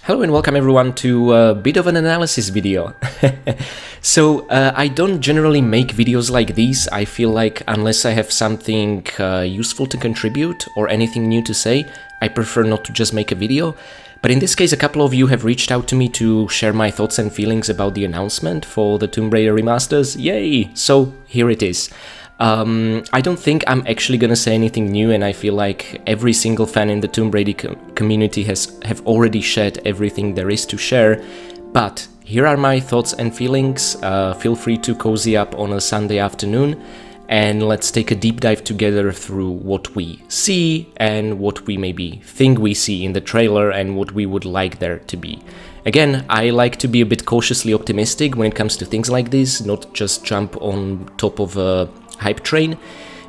Hello and welcome everyone to a bit of an analysis video. I don't generally make videos like these. I feel like unless I have something useful to contribute or anything new to say, I prefer not to just make a video. But in this case, a couple of you have reached out to me to share my thoughts and feelings about the announcement for the Tomb Raider remasters. Yay! So here it is. I don't think I'm actually gonna say anything new, and I feel like every single fan in the Tomb Raider community have already shared everything there is to share. But here are my thoughts and feelings. Feel free to cozy up on a Sunday afternoon, and let's take a deep dive together through what we see and what we maybe think we see in the trailer and what we would like there to be. Again, I like to be a bit cautiously optimistic when it comes to things like this, not just jump on top of a hype train,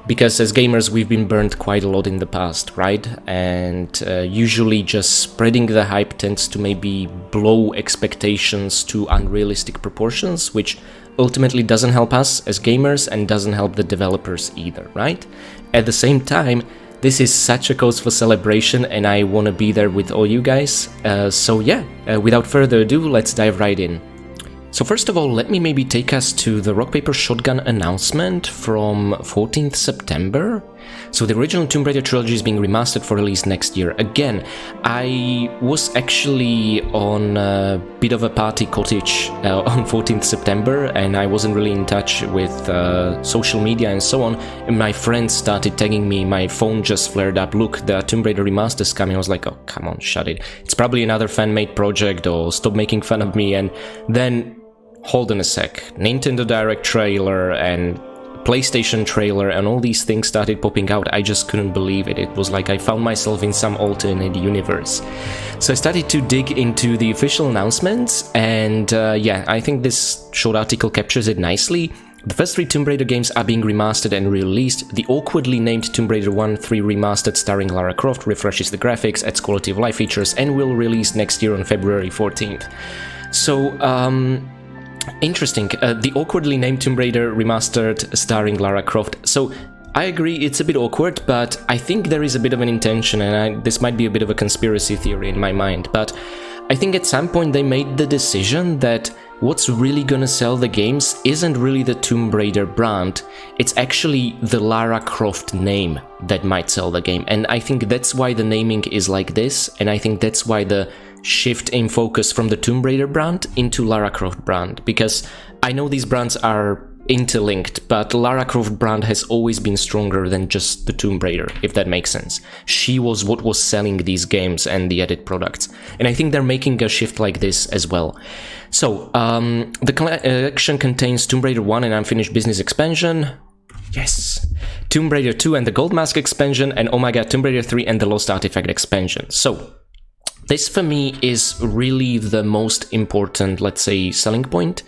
because as gamers we've been burned quite a lot in the past, right? And usually just spreading the hype tends to maybe blow expectations to unrealistic proportions, which ultimately doesn't help us as gamers and doesn't help the developers either, right? At the same time, this is such a cause for celebration and I want to be there with all you guys. Without further ado, let's dive right in. So first of all, let me maybe take us to the Rock Paper Shotgun announcement from 14th September. So the original Tomb Raider trilogy is being remastered for release next year. Again, I was actually on a bit of a party cottage on 14th September and I wasn't really in touch with social media and so on. And my friends started tagging me, my phone just flared up, look, the Tomb Raider remaster's coming. I was like, oh, come on, shut it. It's probably another fan-made project, or stop making fun of me. And then, hold on a sec, Nintendo Direct trailer and PlayStation trailer and all these things started popping out. I just couldn't believe it. It was like I found myself in some alternate universe. So I started to dig into the official announcements, and I think this short article captures it nicely. The first 3 Tomb Raider games are being remastered and released. The awkwardly named Tomb Raider 1-3 Remastered starring Lara Croft refreshes the graphics, adds quality of life features, and will release next year on February 14th. So, interesting. The awkwardly named Tomb Raider Remastered starring Lara Croft. So, I agree it's a bit awkward, but I think there is a bit of an intention, and this might be a bit of a conspiracy theory in my mind, but I think at some point they made the decision that what's really gonna sell the games isn't really the Tomb Raider brand, it's actually the Lara Croft name that might sell the game. And I think that's why the naming is like this, and I think that's why the shift in focus from the Tomb Raider brand into Lara Croft brand, because I know these brands are interlinked, but Lara Croft brand has always been stronger than just the Tomb Raider, if that makes sense. She was what was selling these games and the added products, and I think they're making a shift like this as well. So, the collection contains Tomb Raider 1 and Unfinished Business expansion, yes, Tomb Raider 2 and the Gold Mask expansion, and oh my god, Tomb Raider 3 and the Lost Artifact expansion. So, this for me is really the most important, let's say, selling point.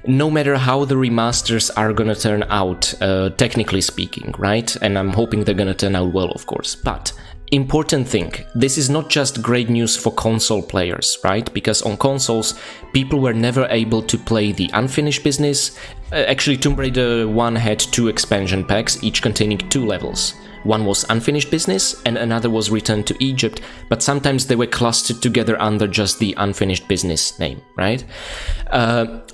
No matter how the remasters are gonna turn out, technically speaking, right? And I'm hoping they're gonna turn out well, of course. But, important thing, this is not just great news for console players, right? Because on consoles, people were never able to play the Unfinished Business. Actually, Tomb Raider 1 had 2 expansion packs, each containing 2 levels. One was Unfinished Business and another was Return to Egypt, but sometimes they were clustered together under just the Unfinished Business name, right?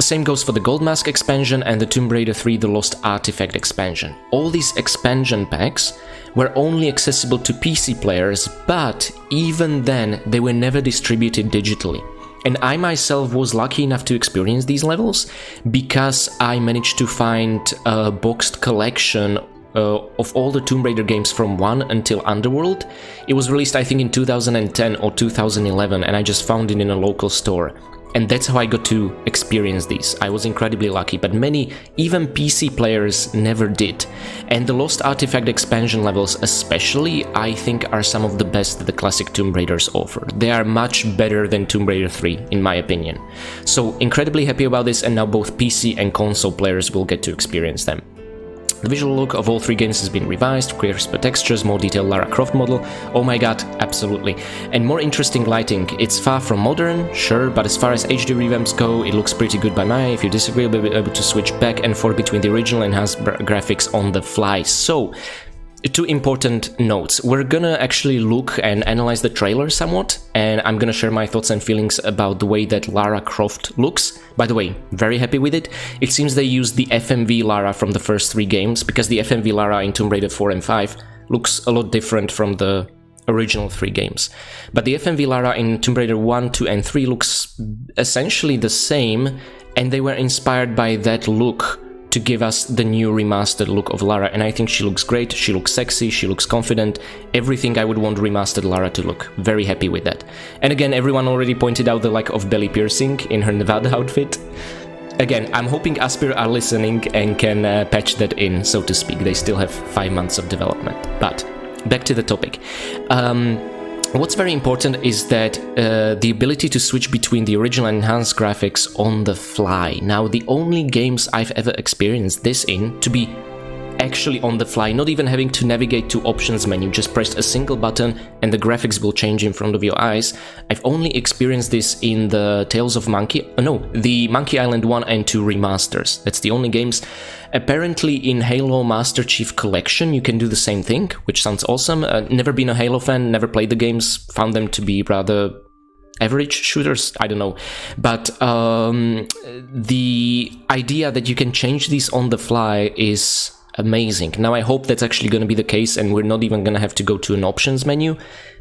Same goes for the Gold Mask expansion and the Tomb Raider 3 The Lost Artifact expansion. All these expansion packs were only accessible to PC players, but even then they were never distributed digitally. And I myself was lucky enough to experience these levels because I managed to find a boxed collection of all the Tomb Raider games from 1 until Underworld. It was released I think in 2010 or 2011 and I just found it in a local store. And that's how I got to experience these. I was incredibly lucky, but many, even PC players, never did. And the Lost Artifact expansion levels especially, I think are some of the best that the classic Tomb Raiders offer. They are much better than Tomb Raider 3, in my opinion. So incredibly happy about this, and now both PC and console players will get to experience them. The visual look of all 3 games has been revised, crisper textures, more detailed Lara Croft model, oh my god, absolutely. And more interesting lighting. It's far from modern, sure, but as far as HD revamps go, it looks pretty good by my eye. If you disagree, you'll be able to switch back and forth between the original and enhanced graphics on the fly. So, two important notes. We're gonna actually look and analyze the trailer somewhat, and I'm gonna share my thoughts and feelings about the way that Lara Croft looks. By the way, very happy with it. It seems they used the FMV Lara from the first 3 games, because the FMV Lara in Tomb Raider 4 and 5 looks a lot different from the original 3 games. But the FMV Lara in Tomb Raider 1, 2 and 3 looks essentially the same, and they were inspired by that look to give us the new remastered look of Lara, and I think she looks great, she looks sexy, she looks confident, everything I would want remastered Lara to look. Very happy with that. And again, everyone already pointed out the lack of belly piercing in her Nevada outfit. Again, I'm hoping Aspyr are listening and can patch that in, so to speak. They still have 5 months of development. But back to the topic. What's very important is that the ability to switch between the original and enhanced graphics on the fly. Now, the only games I've ever experienced this in to be actually on the fly, not even having to navigate to options menu, just press a single button and the graphics will change in front of your eyes. I've only experienced this in the the Monkey Island 1 and 2 remasters. That's the only games. Apparently in Halo Master Chief Collection you can do the same thing, which sounds awesome. Never been a Halo fan, never played the games, found them to be rather average shooters, I don't know. But the idea that you can change these on the fly is amazing. Now I hope that's actually going to be the case and we're not even going to have to go to an options menu,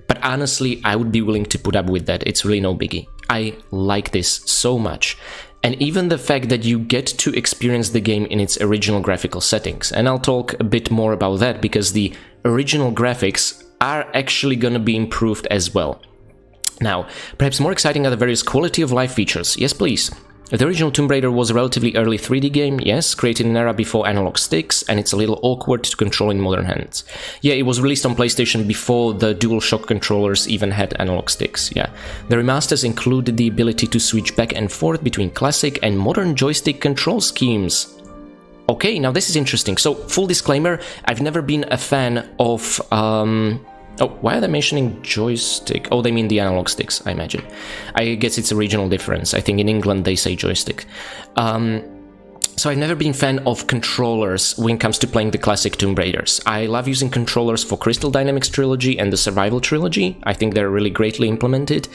but honestly I would be willing to put up with that. It's really no biggie. I like this so much. And even the fact that you get to experience the game in its original graphical settings. And I'll talk a bit more about that because the original graphics are actually going to be improved as well. Now, perhaps more exciting are the various quality of life features. Yes, please. The original Tomb Raider was a relatively early 3D game, yes, created in an era before analog sticks, and it's a little awkward to control in modern hands. Yeah, it was released on PlayStation before the DualShock controllers even had analog sticks, yeah. The remasters included the ability to switch back and forth between classic and modern joystick control schemes. Okay, now this is interesting. So, full disclaimer, I've never been a fan of oh, why are they mentioning joystick? Oh, they mean the analog sticks, I imagine. I guess it's a regional difference. I think in England they say joystick. So I've never been a fan of controllers when it comes to playing the classic Tomb Raiders. I love using controllers for Crystal Dynamics Trilogy and the Survival Trilogy. I think they're really greatly implemented.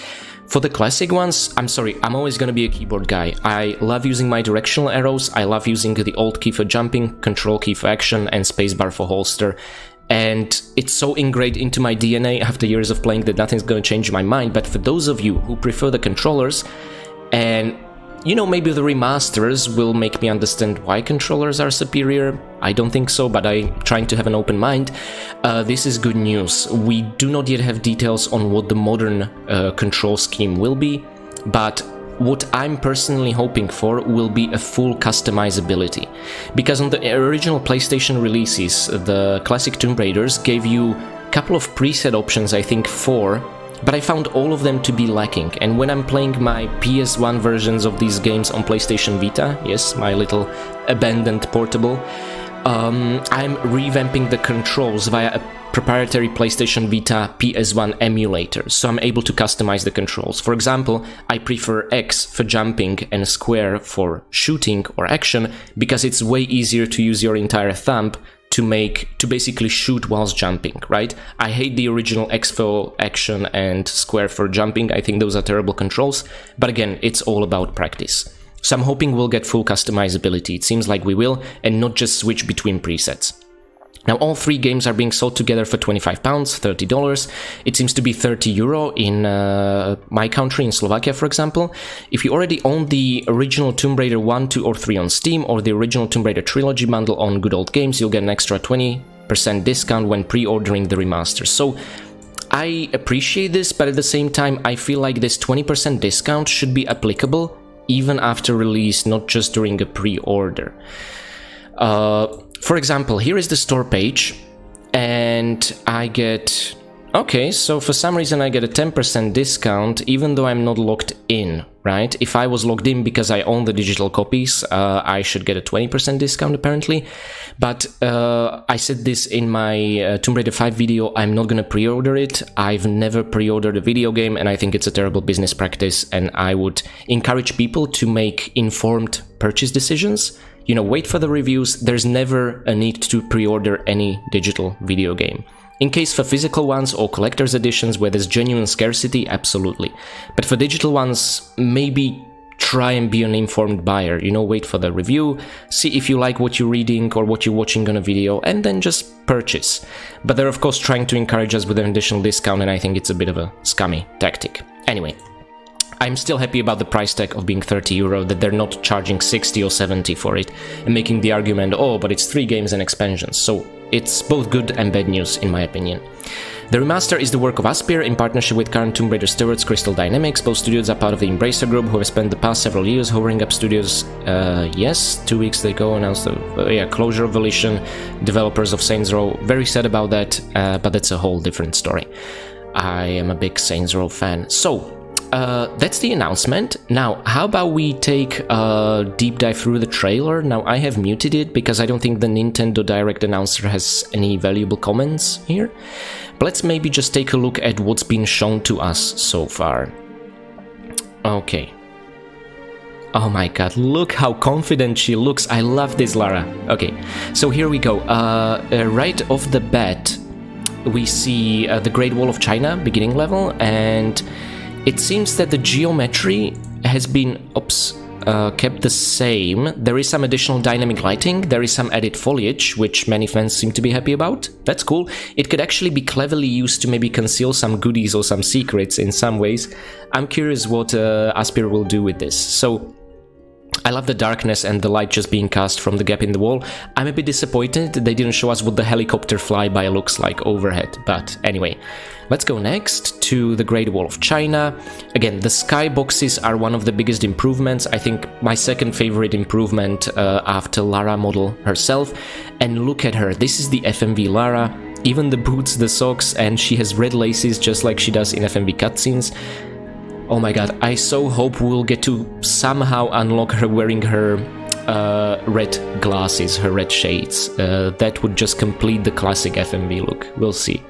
For the classic ones, I'm sorry, I'm always going to be a keyboard guy. I love using my directional arrows, I love using the Alt key for jumping, Control key for action, and spacebar for holster. And it's so ingrained into my DNA after years of playing that nothing's going to change my mind. But for those of you who prefer the controllers, and you know, maybe the remasters will make me understand why controllers are superior. I don't think so, but I'm trying to have an open mind. This is good news. We do not yet have details on what the modern control scheme will be, but what I'm personally hoping for will be a full customizability. Because on the original PlayStation releases, the classic Tomb Raiders gave you a couple of preset options, I think 4, but I found all of them to be lacking. And when I'm playing my PS1 versions of these games on PlayStation Vita, yes, my little abandoned portable, I'm revamping the controls via a proprietary PlayStation Vita PS1 emulator, so I'm able to customize the controls. For example, I prefer X for jumping and square for shooting or action because it's way easier to use your entire thumb to basically shoot whilst jumping, right? I hate the original X for action and square for jumping. I think those are terrible controls, but again, it's all about practice. So I'm hoping we'll get full customizability. It seems like we will, and not just switch between presets. Now, all 3 games are being sold together for £25, $30. It seems to be €30 in my country, in Slovakia, for example. If you already own the original Tomb Raider 1, 2, or 3 on Steam, or the original Tomb Raider Trilogy bundle on Good Old Games, you'll get an extra 20% discount when pre-ordering the remaster. So, I appreciate this, but at the same time, I feel like this 20% discount should be applicable even after release, not just during a pre-order. For example, here is the store page, and I get... Okay, so for some reason I get a 10% discount, even though I'm not logged in, right? If I was logged in because I own the digital copies, I should get a 20% discount, apparently. But I said this in my Tomb Raider 5 video, I'm not gonna pre-order it. I've never pre-ordered a video game, and I think it's a terrible business practice, and I would encourage people to make informed purchase decisions. you know, wait for the reviews. There's never a need to pre-order any digital video game. In case for physical ones or collector's editions where there's genuine scarcity, absolutely. But for digital ones, maybe try and be an informed buyer, you know, wait for the review, see if you like what you're reading or what you're watching on a video, and then just purchase. But they're of course trying to encourage us with an additional discount, and I think it's a bit of a scummy tactic. Anyway, I'm still happy about the price tag of being €30, that they're not charging 60 or 70 for it, and making the argument, oh, but it's 3 games and expansions, so it's both good and bad news in my opinion. The remaster is the work of Aspyr in partnership with current Tomb Raider stewards Crystal Dynamics. Both studios are part of the Embracer Group, who have spent the past several years hovering up studios. Yes, 2 weeks ago announced the closure of Volition, developers of Saints Row. Very sad about that, but that's a whole different story. I am a big Saints Row fan. So, that's the announcement. Now, how about we take a deep dive through the trailer? Now, I have muted it because I don't think the Nintendo Direct announcer has any valuable comments here. But let's maybe just take a look at what's been shown to us so far. Okay. Oh my god, look how confident she looks. I love this, Lara. Okay, so here we go. Right off the bat, we see the Great Wall of China beginning level, and it seems that the geometry has been kept the same. There is some additional dynamic lighting, there is some added foliage, which many fans seem to be happy about. That's cool. It could actually be cleverly used to maybe conceal some goodies or some secrets in some ways. I'm curious what Aspyr will do with this. So, I love the darkness and the light just being cast from the gap in the wall. I'm a bit disappointed they didn't show us what the helicopter flyby looks like overhead, but anyway. Let's go next to the Great Wall of China. Again, the skyboxes are one of the biggest improvements. I think my second favorite improvement after Lara model herself. And look at her, this is the FMV Lara. Even the boots, the socks, and she has red laces just like she does in FMV cutscenes. Oh my god, I so hope we'll get to somehow unlock her wearing her red glasses, her red shades. That would just complete the classic FMV look. We'll see.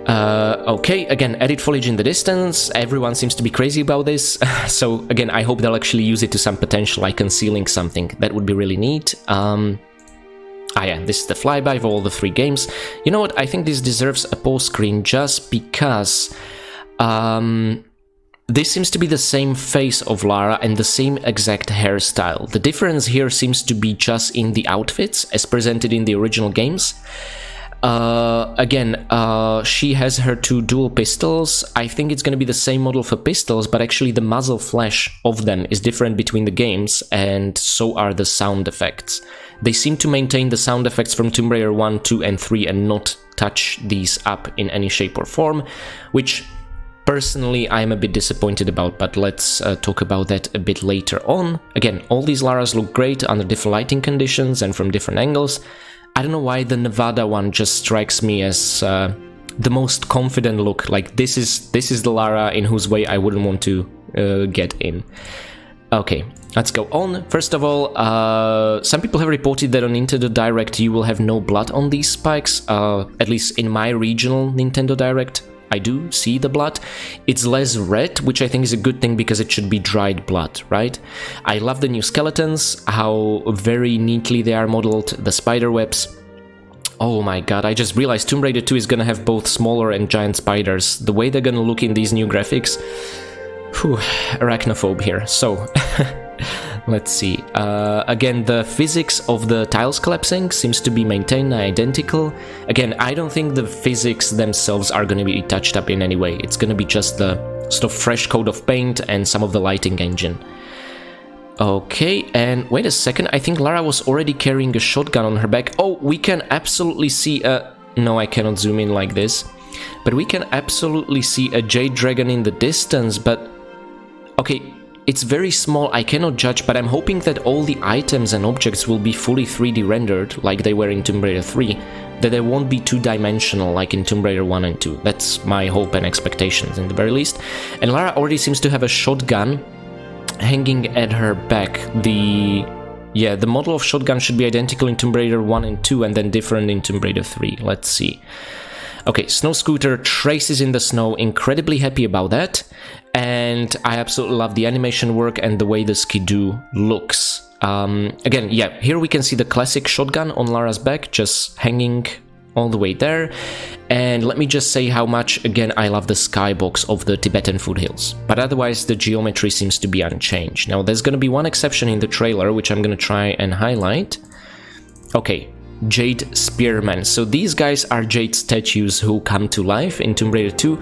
Okay, again, added foliage in the distance. Everyone seems to be crazy about this. So again, I hope they'll actually use it to some potential, like concealing something. That would be really neat. Yeah, this is the flyby of all the 3 games. You know what, I think this deserves a pause screen just because this seems to be the same face of Lara and the same exact hairstyle. The difference here seems to be just in the outfits as presented in the original games. Again, she has her 2 dual pistols. I think it's going to be the same model for pistols, but actually the muzzle flash of them is different between the games, and so are the sound effects. They seem to maintain the sound effects from Tomb Raider 1, 2 and 3 and not touch these up in any shape or form, which personally I'm a bit disappointed about, but let's talk about that a bit later on. Again, all these Laras look great under different lighting conditions and from different angles. I don't know why the Nevada one just strikes me as the most confident look. Like this is the Lara in whose way I wouldn't want to get in. Okay, let's go on. First of all, some people have reported that on Nintendo Direct you will have no blood on these spikes. At least in my regional Nintendo Direct, I do see the blood. It's less red, which I think is a good thing because it should be dried blood, right? I love the new skeletons, how very neatly they are modeled, the spider webs. Oh my god, I just realized Tomb Raider 2 is gonna have both smaller and giant spiders. The way they're gonna look in these new graphics... Whew, arachnophobe here. So, let's see. Again, the physics of the tiles collapsing seems to be maintained identical. Again, I don't think the physics themselves are going to be touched up in any way. It's going to be just the sort of fresh coat of paint and some of the lighting engine. Okay, and wait a second. I think Lara was already carrying a shotgun on her back. Oh, we can absolutely see a... No, I cannot zoom in like this. But we can absolutely see a Jade Dragon in the distance, but... Okay, it's very small, I cannot judge, but I'm hoping that all the items and objects will be fully 3D rendered, like they were in Tomb Raider 3, that they won't be two-dimensional like in Tomb Raider 1 and 2. That's my hope and expectations, in the very least. And Lara already seems to have a shotgun hanging at her back. The model of shotgun should be identical in Tomb Raider 1 and 2, and then different in Tomb Raider 3. Let's see. Okay, Snow Scooter traces in the snow, incredibly happy about that. And I absolutely love the animation work and the way the Skidoo looks. Again, yeah, here we can see the classic shotgun on Lara's back, just hanging all the way there. And let me just say how much, again, I love the skybox of the Tibetan foothills. But otherwise, the geometry seems to be unchanged. Now, there's going to be one exception in the trailer, which I'm going to try and highlight. Okay, Jade Spearmen. So these guys are Jade statues who come to life in Tomb Raider 2.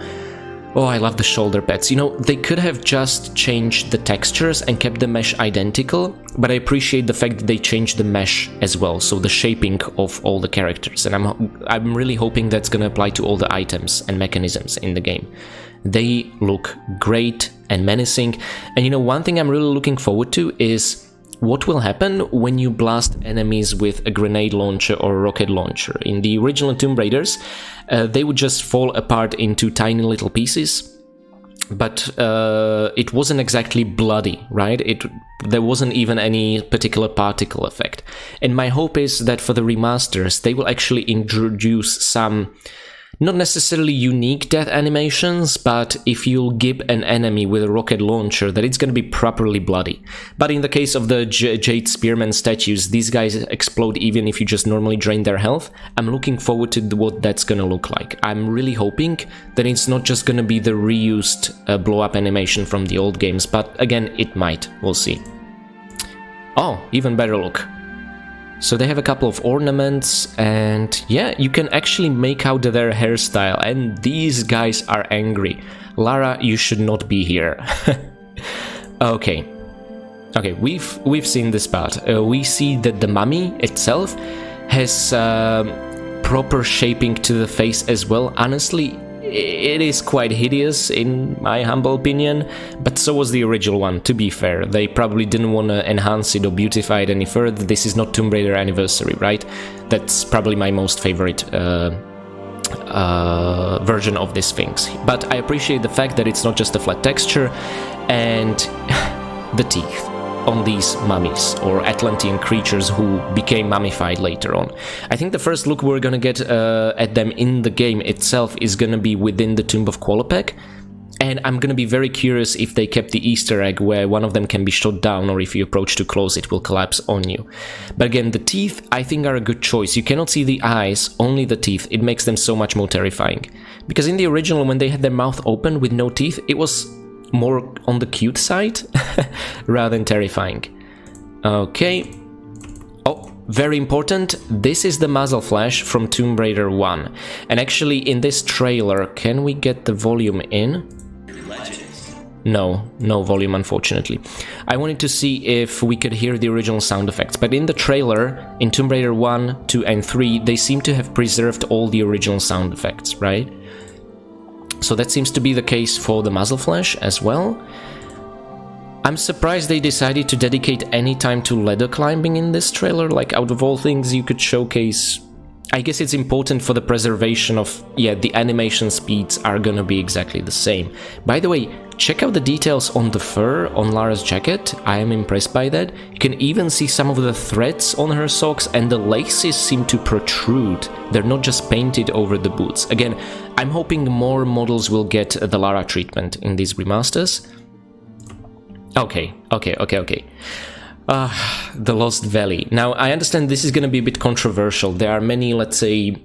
Oh, I love the shoulder pads. You know, they could have just changed the textures and kept the mesh identical, but I appreciate the fact that they changed the mesh as well, so the shaping of all the characters, and I'm really hoping that's gonna apply to all the items and mechanisms in the game. They look great and menacing, and you know, one thing I'm really looking forward to is what will happen when you blast enemies with a grenade launcher or a rocket launcher. In the original Tomb Raiders, they would just fall apart into tiny little pieces, but it wasn't exactly bloody, right? There wasn't even any particular particle effect. And my hope is that for the remasters, they will actually introduce some not necessarily unique death animations, but if you'll give an enemy with a rocket launcher, that it's going to be properly bloody. But in the case of the Jade Spearman statues, these guys explode even if you just normally drain their health. I'm looking forward to what that's going to look like. I'm really hoping that it's not just going to be the reused blow-up animation from the old games, but again, it might. We'll see. Oh, even better look. So they have a couple of ornaments, and yeah, you can actually make out their hairstyle, and these guys are angry. Lara, you should not be here. Okay, we've seen this part. We see that the mummy itself has proper shaping to the face as well. Honestly, it is quite hideous in my humble opinion, but so was the original one, to be fair. They probably didn't want to enhance it or beautify it any further. This is not Tomb Raider Anniversary, right? That's probably my most favorite version of this Sphinx. But I appreciate the fact that it's not just a flat texture, and the teeth on these mummies, or Atlantean creatures who became mummified later on. I think the first look we're gonna get at them in the game itself is gonna be within the Tomb of Qualopec, and I'm gonna be very curious if they kept the Easter egg where one of them can be shot down, or if you approach too close it will collapse on you. But again, the teeth I think are a good choice. You cannot see the eyes, only the teeth. It makes them so much more terrifying. Because in the original, when they had their mouth open with no teeth, it was more on the cute side rather than terrifying. Okay. Oh, very important. This is the muzzle flash from Tomb Raider 1. And actually in this trailer, can we get the volume in? No volume, unfortunately. I wanted to see if we could hear the original sound effects, but in the trailer, in Tomb Raider 1, 2 and 3, they seem to have preserved all the original sound effects, right? So that seems to be the case for the muzzle flash as well. I'm surprised they decided to dedicate any time to ladder climbing in this trailer. Like, out of all things you could showcase, I guess it's important for the preservation of, yeah, the animation speeds are gonna be exactly the same. By the way, check out the details on the fur on Lara's jacket. I am impressed by that. You can even see some of the threads on her socks, and the laces seem to protrude. They're not just painted over the boots. Again, I'm hoping more models will get the Lara treatment in these remasters. Okay. The Lost Valley. Now, I understand this is going to be a bit controversial. There are many, let's say,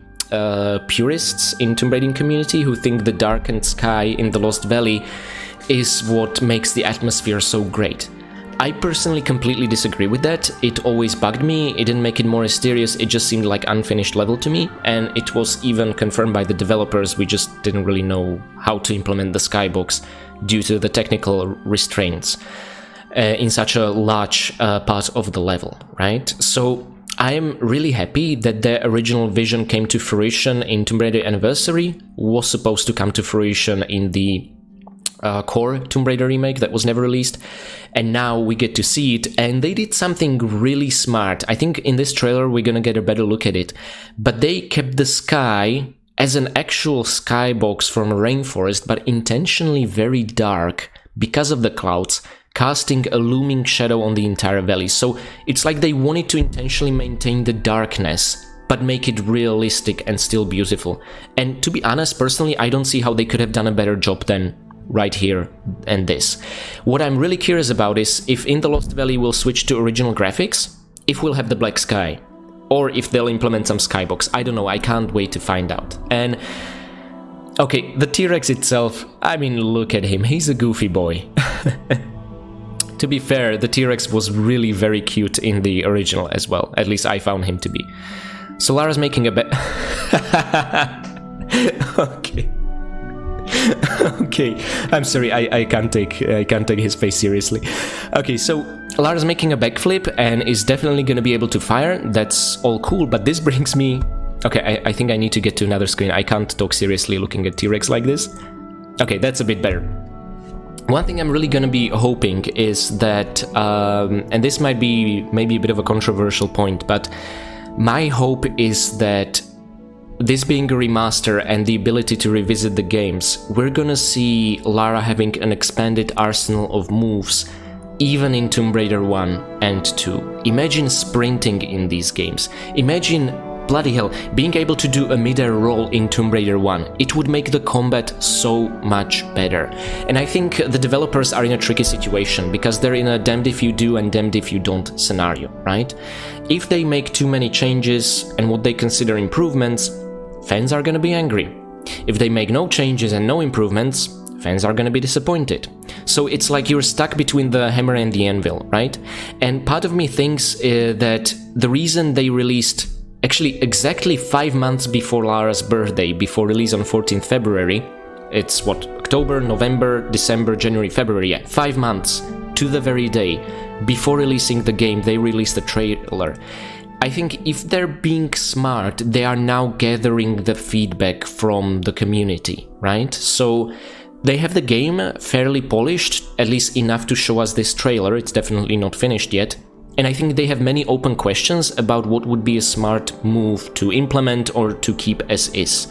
purists in Tomb Raider community who think the darkened sky in the Lost Valley is what makes the atmosphere so great. I personally completely disagree with that. It always bugged me. It didn't make it more mysterious. It just seemed like unfinished level to me, and it was even confirmed by the developers. We just didn't really know how to implement the skybox due to the technical restraints in such a large part of the level, right? So I am really happy that the original vision came to fruition in Tomb Raider Anniversary, was supposed to come to fruition in the core Tomb Raider remake that was never released, and now we get to see it, and they did something really smart. I think in this trailer we're gonna get a better look at it, but they kept the sky as an actual skybox from a rainforest, but intentionally very dark because of the clouds, casting a looming shadow on the entire valley. So it's like they wanted to intentionally maintain the darkness, but make it realistic and still beautiful. And to be honest, personally, I don't see how they could have done a better job than right here and this. What I'm really curious about is if in the Lost Valley we'll switch to original graphics, if we'll have the black sky, or if they'll implement some skybox. I don't know, I can't wait to find out. And okay, the T-Rex itself, I mean, look at him, he's a goofy boy. To be fair, the T-Rex was really very cute in the original as well, at least I found him to be. So Lara's making a bet. Okay. Okay, I'm sorry, I can't take his face seriously. Okay, so Lara's making a backflip and is definitely gonna be able to fire. That's all cool, but this brings me... Okay, I think I need to get to another screen. I can't talk seriously looking at T-Rex like this. Okay, that's a bit better. One thing I'm really gonna be hoping is that, and this might be maybe a bit of a controversial point, but my hope is that this being a remaster and the ability to revisit the games, we're gonna see Lara having an expanded arsenal of moves even in Tomb Raider 1 and 2. Imagine sprinting in these games. Imagine, bloody hell, being able to do a mid-air roll in Tomb Raider 1. It would make the combat so much better. And I think the developers are in a tricky situation because they're in a damned if you do and damned if you don't scenario, right? If they make too many changes and what they consider improvements, fans are gonna be angry. If they make no changes and no improvements, fans are gonna be disappointed. So it's like you're stuck between the hammer and the anvil, right? And part of me thinks that the reason they released actually exactly 5 months before Lara's birthday, before release on 14th February, it's what, October, November, December, January, February, yeah, 5 months to the very day before releasing the game, they released the trailer. I think if they're being smart, they are now gathering the feedback from the community, right? So they have the game fairly polished, at least enough to show us this trailer. It's definitely not finished yet. And I think they have many open questions about what would be a smart move to implement or to keep as is.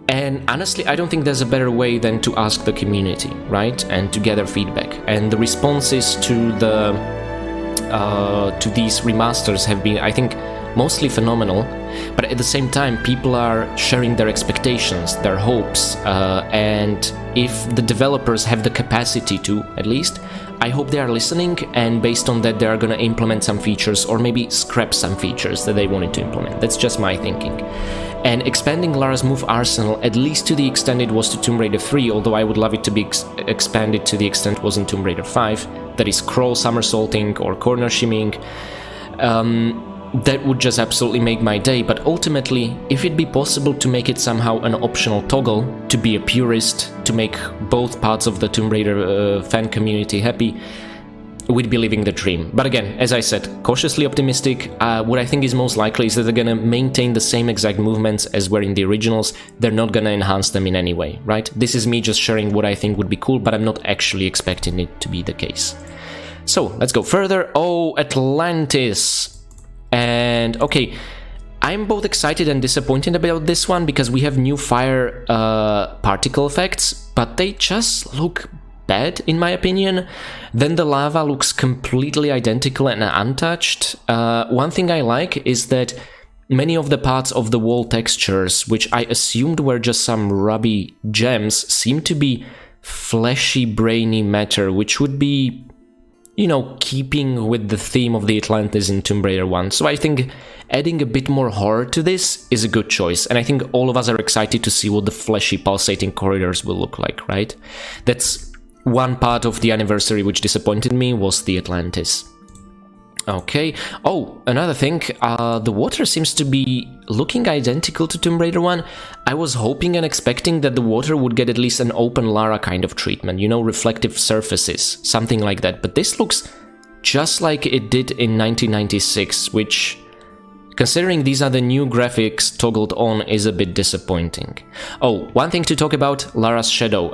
And honestly, I don't think there's a better way than to ask the community, right? And to gather feedback. And the responses to these remasters have been, I think, mostly phenomenal, but at the same time people are sharing their expectations, their hopes, and if the developers have the capacity to, at least, I hope they are listening, and based on that they are gonna implement some features or maybe scrap some features that they wanted to implement. That's just my thinking. And expanding Lara's move arsenal, at least to the extent it was to Tomb Raider 3, although I would love it to be expanded to the extent it was in Tomb Raider 5, that is crawl somersaulting or corner shimmying, that would just absolutely make my day. But ultimately, if it'd be possible to make it somehow an optional toggle, to be a purist, to make both parts of the Tomb Raider fan community happy, we'd be living the dream. But again, as I said, cautiously optimistic. What I think is most likely is that they're gonna maintain the same exact movements as were in the originals. They're not gonna enhance them in any way, right? This is me just sharing what I think would be cool, but I'm not actually expecting it to be the case. So, let's go further. Oh, Atlantis! And okay, I'm both excited and disappointed about this one because we have new fire particle effects, but they just look bad in my opinion. Then the lava looks completely identical and untouched. One thing I like is that many of the parts of the wall textures, which I assumed were just some rubby gems, seem to be fleshy, brainy matter, which would be, you know, keeping with the theme of the Atlantis in Tomb Raider 1. So I think adding a bit more horror to this is a good choice, and I think all of us are excited to see what the fleshy pulsating corridors will look like, right? That's one part of the anniversary which disappointed me, was the Atlantis. Okay. Oh, another thing, the water seems to be looking identical to Tomb Raider 1. I was hoping and expecting that the water would get at least an open Lara kind of treatment, you know, reflective surfaces, something like that. But this looks just like it did in 1996, which, considering these are the new graphics toggled on, is a bit disappointing. Oh, one thing to talk about, Lara's shadow.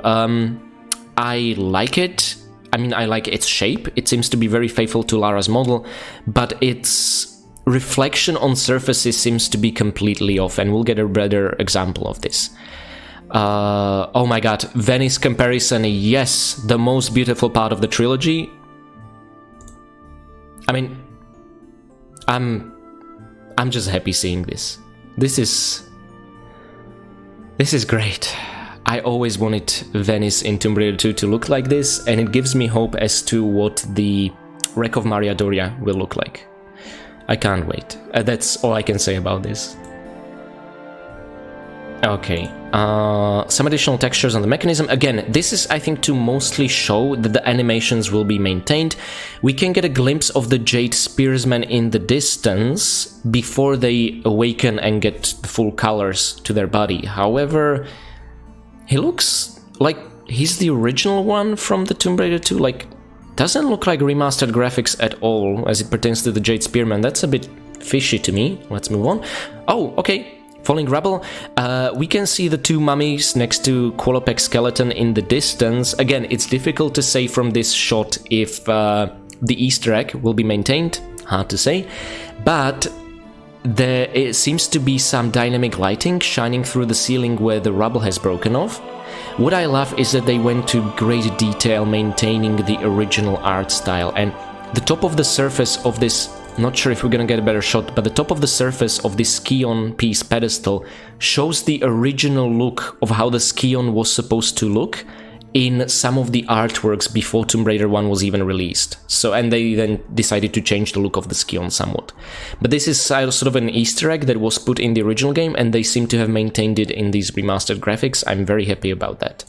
I like it. I mean, I like its shape. It seems to be very faithful to Lara's model, but its reflection on surfaces seems to be completely off, and we'll get a better example of this. Oh my god, Venice comparison, yes, the most beautiful part of the trilogy. I mean, I'm just happy seeing this. This is great. I always wanted Venice in Tomb Raider 2 to look like this, and it gives me hope as to what the Wreck of Maria Doria will look like. I can't wait. That's all I can say about this. Okay, some additional textures on the mechanism. Again, this is, I think, to mostly show that the animations will be maintained. We can get a glimpse of the Jade Spearsman in the distance before they awaken and get the full colors to their body. However, he looks like he's the original one from the Tomb Raider 2. Like, doesn't look like remastered graphics at all as it pertains to the Jade Spearman. That's a bit fishy to me. Let's move on. Oh, okay. Falling rubble. We can see the two mummies next to Qualopec skeleton in the distance. Again, it's difficult to say from this shot if the Easter egg will be maintained. Hard to say. But there seems to be some dynamic lighting shining through the ceiling where the rubble has broken off. What I love is that they went to great detail maintaining the original art style, and the top of the surface of this, not sure if we're gonna get a better shot, but the top of the surface of this Skion piece pedestal shows the original look of how the Skion was supposed to look in some of the artworks before Tomb Raider 1 was even released. So, and they then decided to change the look of the Skion somewhat. But this is sort of an Easter egg that was put in the original game, and they seem to have maintained it in these remastered graphics. I'm very happy about that.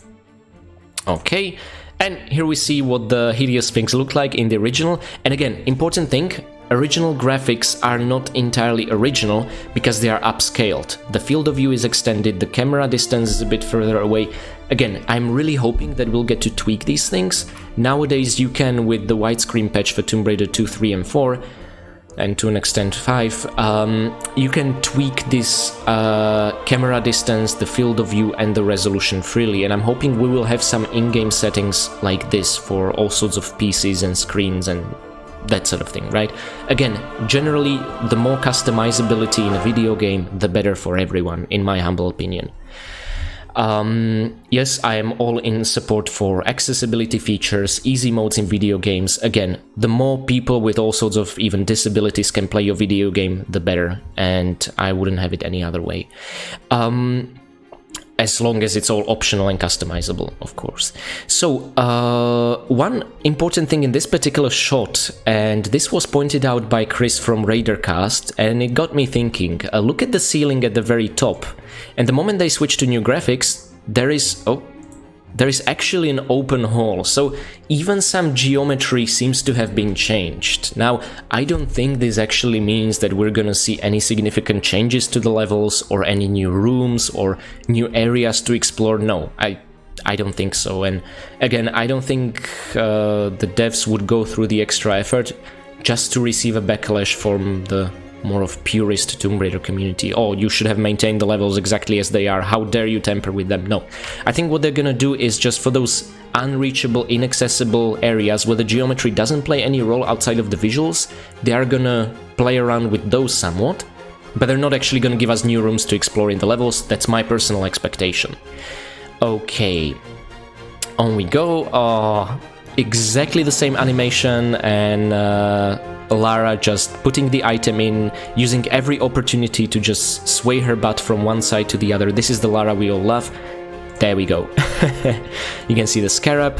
Okay, and here we see what the hideous things look like in the original. And again, important thing, original graphics are not entirely original because they are upscaled. The field of view is extended, the camera distance is a bit further away. Again, I'm really hoping that we'll get to tweak these things. Nowadays you can, with the widescreen patch for Tomb Raider 2, 3 and 4, and to an extent 5, you can tweak this camera distance, the field of view and the resolution freely, and I'm hoping we will have some in-game settings like this for all sorts of PCs and screens and that sort of thing, right? Again, generally, the more customizability in a video game, the better for everyone, in my humble opinion. Yes, I am all in support for accessibility features, easy modes in video games. Again, the more people with all sorts of even disabilities can play your video game, the better, and I wouldn't have it any other way. As long as it's all optional and customizable, of course. So, one important thing in this particular shot, and this was pointed out by Chris from Raidercast, and it got me thinking, look at the ceiling at the very top, and the moment they switch to new graphics, there is actually an open hall, so even some geometry seems to have been changed. Now, I don't think this actually means that we're gonna see any significant changes to the levels or any new rooms or new areas to explore. No, I don't think so. And again, I don't think the devs would go through the extra effort just to receive a backlash from the more of purist Tomb Raider community. Oh, you should have maintained the levels exactly as they are. How dare you tamper with them? No. I think what they're gonna do is just for those unreachable, inaccessible areas where the geometry doesn't play any role outside of the visuals, they are gonna play around with those somewhat, but they're not actually gonna give us new rooms to explore in the levels. That's my personal expectation. Okay. On we go. Exactly the same animation, and Lara just putting the item in, using every opportunity to just sway her butt from one side to the other. This is the Lara we all love. There we go. You can see the scarab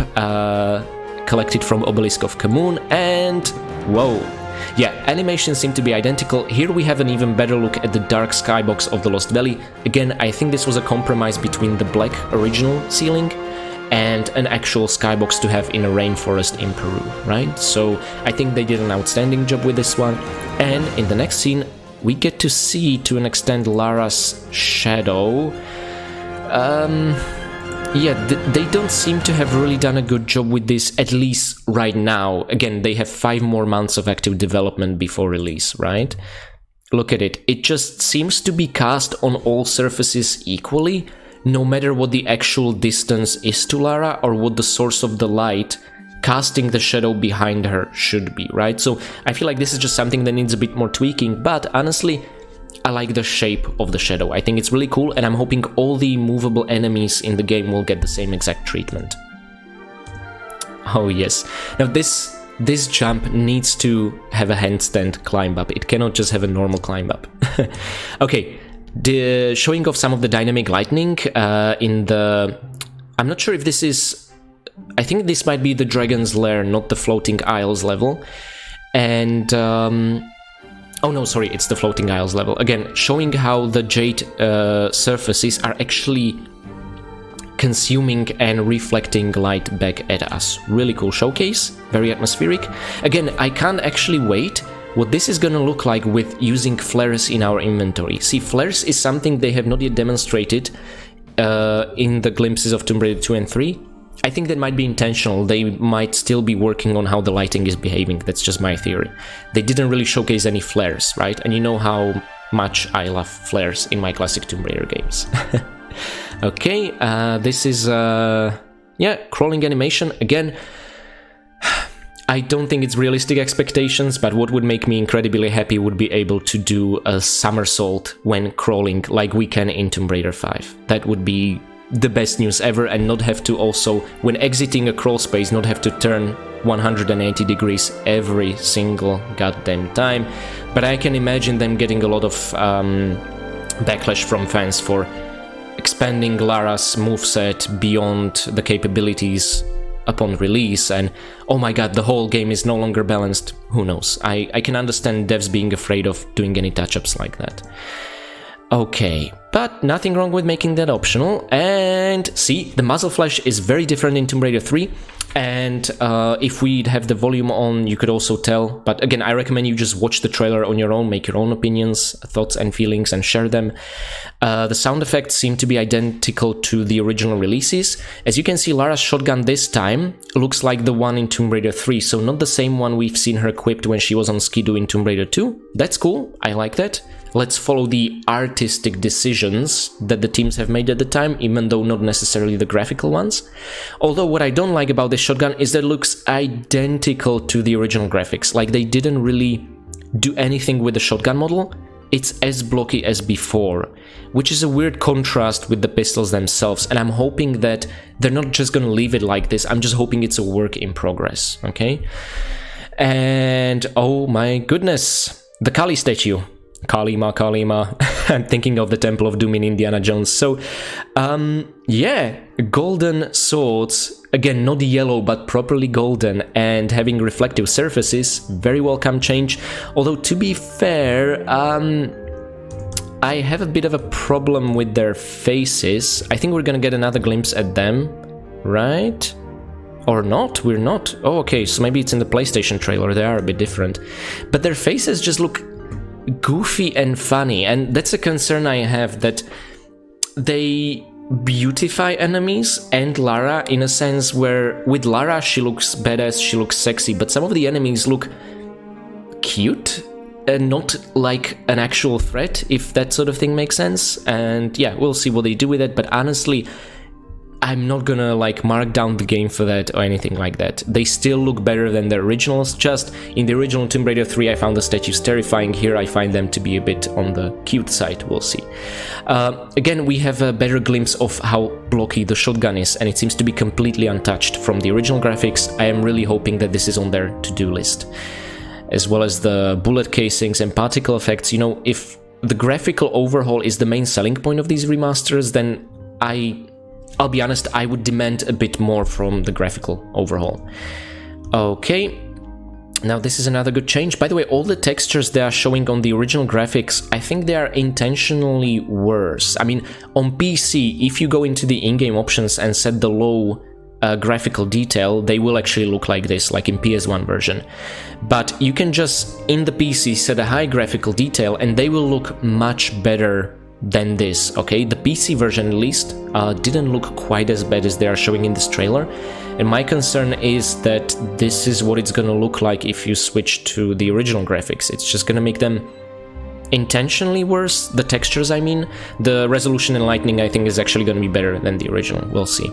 collected from Obelisk of Khamun, and whoa. Yeah, animations seem to be identical. Here we have an even better look at the dark skybox of the Lost Valley. Again, I think this was a compromise between the black original ceiling and an actual skybox to have in a rainforest in Peru, right? So I think they did an outstanding job with this one. And in the next scene, we get to see, to an extent, Lara's shadow. Yeah, they don't seem to have really done a good job with this, at least right now. Again, they have 5 more months of active development before release, right? Look at it. It just seems to be cast on all surfaces equally, no matter what the actual distance is to Lara or what the source of the light casting the shadow behind her should be, right? So I feel like this is just something that needs a bit more tweaking, but honestly, I like the shape of the shadow. I think it's really cool, and I'm hoping all the movable enemies in the game will get the same exact treatment. Oh yes. Now this jump needs to have a handstand climb up. It cannot just have a normal climb up. Okay. The showing off some of the dynamic lighting in the... I'm not sure if this is... I think this might be the Dragon's Lair, not the Floating Isles level. And... oh no, sorry, it's the Floating Isles level. Again, showing how the jade surfaces are actually consuming and reflecting light back at us. Really cool showcase, very atmospheric. Again, I can't actually wait what this is gonna look like with using flares in our inventory. See, flares is something they have not yet demonstrated in the glimpses of Tomb Raider 2 and 3. I think that might be intentional. They might still be working on how the lighting is behaving. That's just my theory. They didn't really showcase any flares, right? And you know how much I love flares in my classic Tomb Raider games. Okay, this is, yeah, crawling animation. Again, I don't think it's realistic expectations, but what would make me incredibly happy would be able to do a somersault when crawling like we can in Tomb Raider 5. That would be the best news ever, and not have to also, when exiting a crawl space, not have to turn 180 degrees every single goddamn time. But I can imagine them getting a lot of backlash from fans for expanding Lara's moveset beyond the capabilities upon release, and oh my god, the whole game is no longer balanced. Who knows? I can understand devs being afraid of doing any touch-ups like that. Okay, but nothing wrong with making that optional. And see, the muzzle flash is very different in Tomb Raider 3, and if we'd have the volume on, you could also tell. But again, I recommend you just watch the trailer on your own, make your own opinions, thoughts and feelings, and share them. The sound effects seem to be identical to the original releases. As you can see, Lara's shotgun this time looks like the one in Tomb Raider 3, so not the same one we've seen her equipped when she was on Skidoo in Tomb Raider 2. That's cool, I like that. Let's follow the artistic decisions that the teams have made at the time, even though not necessarily the graphical ones. Although what I don't like about this shotgun is that it looks identical to the original graphics. Like, they didn't really do anything with the shotgun model. It's as blocky as before, which is a weird contrast with the pistols themselves, and I'm hoping that they're not just gonna leave it like this. I'm just hoping it's a work in progress, okay? And oh my goodness, the Kali statue. Kalima, Kalima. I'm thinking of the Temple of Doom in Indiana Jones. So, yeah, golden swords. Again, not yellow, but properly golden, and having reflective surfaces. Very welcome change. Although, to be fair, I have a bit of a problem with their faces. I think we're gonna get another glimpse at them, right? Or not? We're not. Oh, okay, so maybe it's in the PlayStation trailer. They are a bit different. But their faces just look goofy and funny, and that's a concern I have, that they beautify enemies and Lara in a sense where with Lara she looks badass, she looks sexy, but some of the enemies look cute and not like an actual threat, if that sort of thing makes sense. And yeah, we'll see what they do with it, but honestly, I'm not gonna like mark down the game for that or anything like that. They still look better than the originals. Just in the original Tomb Raider 3 I found the statues terrifying. Here I find them to be a bit on the cute side. We'll see. Again, we have a better glimpse of how blocky the shotgun is, and it seems to be completely untouched from the original graphics. I am really hoping that this is on their to-do list, as well as the bullet casings and particle effects. You know, if the graphical overhaul is the main selling point of these remasters, then I'll be honest, I would demand a bit more from the graphical overhaul. Okay, now this is another good change. By the way, all the textures they are showing on the original graphics, I think they are intentionally worse. I mean, on PC, if you go into the in-game options and set the low graphical detail, they will actually look like this, like in PS1 version. But you can just, in the PC, set a high graphical detail and they will look much better than this, okay? The PC version, at least, didn't look quite as bad as they are showing in this trailer, and my concern is that this is what it's gonna look like if you switch to the original graphics. It's just gonna make them intentionally worse, the textures I mean. The resolution and lighting I think is actually gonna be better than the original, we'll see.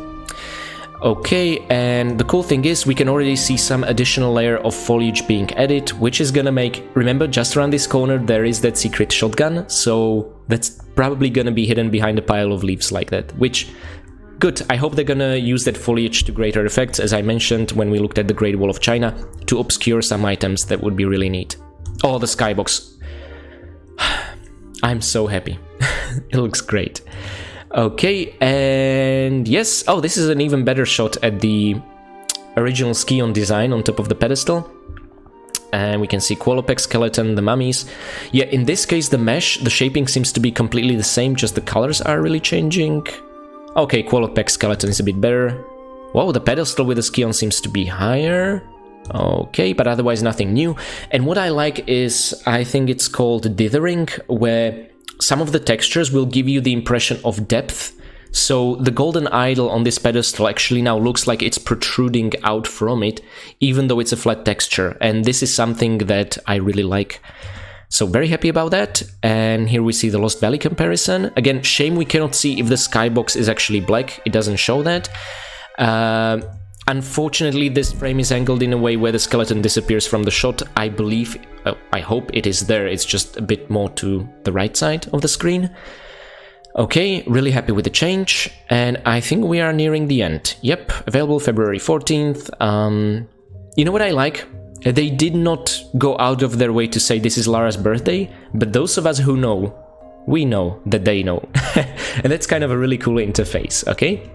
Okay, and the cool thing is we can already see some additional layer of foliage being added, which is gonna make, remember, just around this corner there is that secret shotgun, so that's probably gonna be hidden behind a pile of leaves like that, which, good, I hope they're gonna use that foliage to greater effects, as I mentioned when we looked at the Great Wall of China, to obscure some items. That would be really neat. Oh, the skybox. I'm so happy. It looks great. Okay, and yes, oh, this is an even better shot at the original Skion design on top of the pedestal. And we can see Qualopec, Skeleton, the mummies. Yeah, in this case, the mesh, the shaping seems to be completely the same, just the colors are really changing. Okay, Qualopec, Skeleton is a bit better. Whoa, the pedestal with the Skion seems to be higher. Okay, but otherwise nothing new. And what I like is, I think it's called dithering, where some of the textures will give you the impression of depth. So the golden idol on this pedestal actually now looks like it's protruding out from it, even though it's a flat texture. And this is something that I really like. So very happy about that. And here we see the Lost Valley comparison. Again, shame we cannot see if the skybox is actually black. It doesn't show that. Unfortunately, this frame is angled in a way where the skeleton disappears from the shot. I believe, I hope it is there. It's just a bit more to the right side of the screen. Okay, really happy with the change, and I think we are nearing the end. Yep, available February 14th. You know what I like? They did not go out of their way to say this is Lara's birthday, but those of us who know, we know that they know. And that's kind of a really cool interface, okay?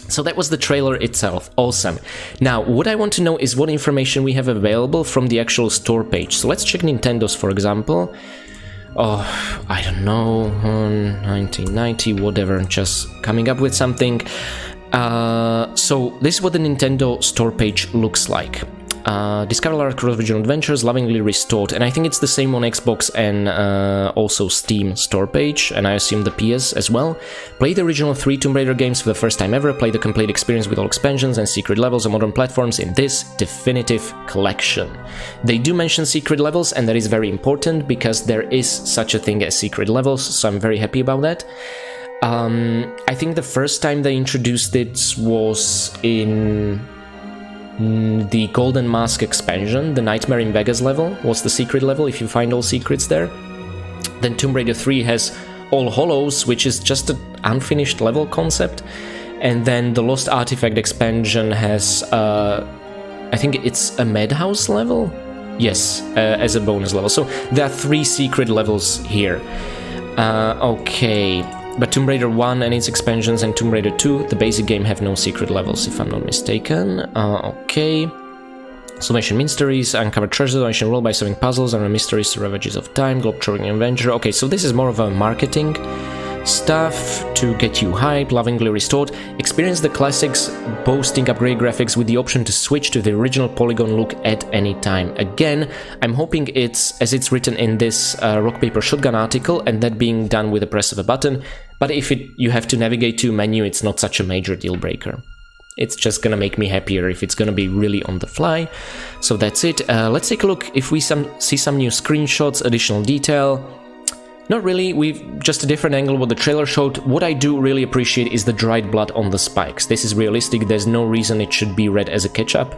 So that was the trailer itself, awesome. Now, what I want to know is what information we have available from the actual store page. So let's check Nintendo's, for example. Oh, I don't know, 1990, whatever, just coming up with something. So this is what the Nintendo store page looks like. Discover Lara Cross Regional Adventures, lovingly restored, and I think it's the same on Xbox and also Steam store page, and I assume the PS as well. Play the original 3 Tomb Raider games for the first time ever, play the complete experience with all expansions and secret levels on modern platforms in this definitive collection. They do mention secret levels, and that is very important, because there is such a thing as secret levels, so I'm very happy about that. I think the first time they introduced it was in the Golden Mask expansion. The Nightmare in Vegas level was the secret level, if you find all secrets there. Then Tomb Raider 3 has All Hollows, which is just an unfinished level concept. And then the Lost Artifact expansion has, I think it's a Madhouse level? Yes, as a bonus level. So there are 3 secret levels here. Okay. But Tomb Raider 1 and its expansions and Tomb Raider 2, the basic game, have no secret levels, if I'm not mistaken. Okay. Salvation Mysteries, Uncover Treasure, Donation Roll by solving puzzles, and Mysteries, Ravages of Time, Globe-Trotting Adventure. Okay, so this is more of a marketing stuff to get you hyped, lovingly restored. Experience the classics, boasting upgrade graphics with the option to switch to the original polygon look at any time. Again, I'm hoping it's as it's written in this Rock Paper Shotgun article, and that being done with the press of a button. But if you have to navigate to a menu, it's not such a major deal breaker. It's just gonna make me happier if it's gonna be really on the fly. So that's it. Let's take a look if we see some new screenshots, additional detail. Not really, we've just a different angle what the trailer showed. What I do really appreciate is the dried blood on the spikes. This is realistic, there's no reason it should be read as a ketchup.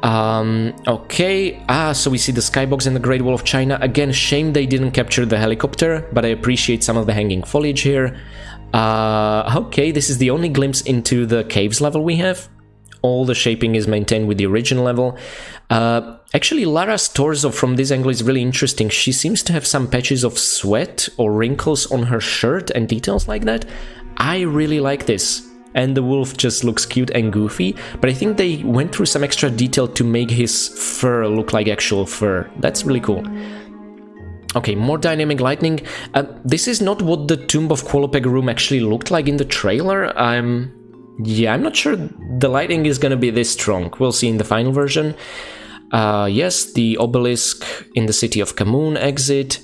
Okay, so we see the skybox and the Great Wall of China. Again, shame they didn't capture the helicopter, but I appreciate some of the hanging foliage here. Okay, this is the only glimpse into the caves level we have. All the shaping is maintained with the original level. Actually, Lara's torso from this angle is really interesting. She seems to have some patches of sweat or wrinkles on her shirt and details like that. I really like this. And the wolf just looks cute and goofy, but I think they went through some extra detail to make his fur look like actual fur. That's really cool. Okay, more dynamic lighting. This is not what the Tomb of Qualopec room actually looked like in the trailer. Yeah, I'm not sure the lighting is gonna be this strong. We'll see in the final version. Yes, the obelisk in the city of Kamoon exit.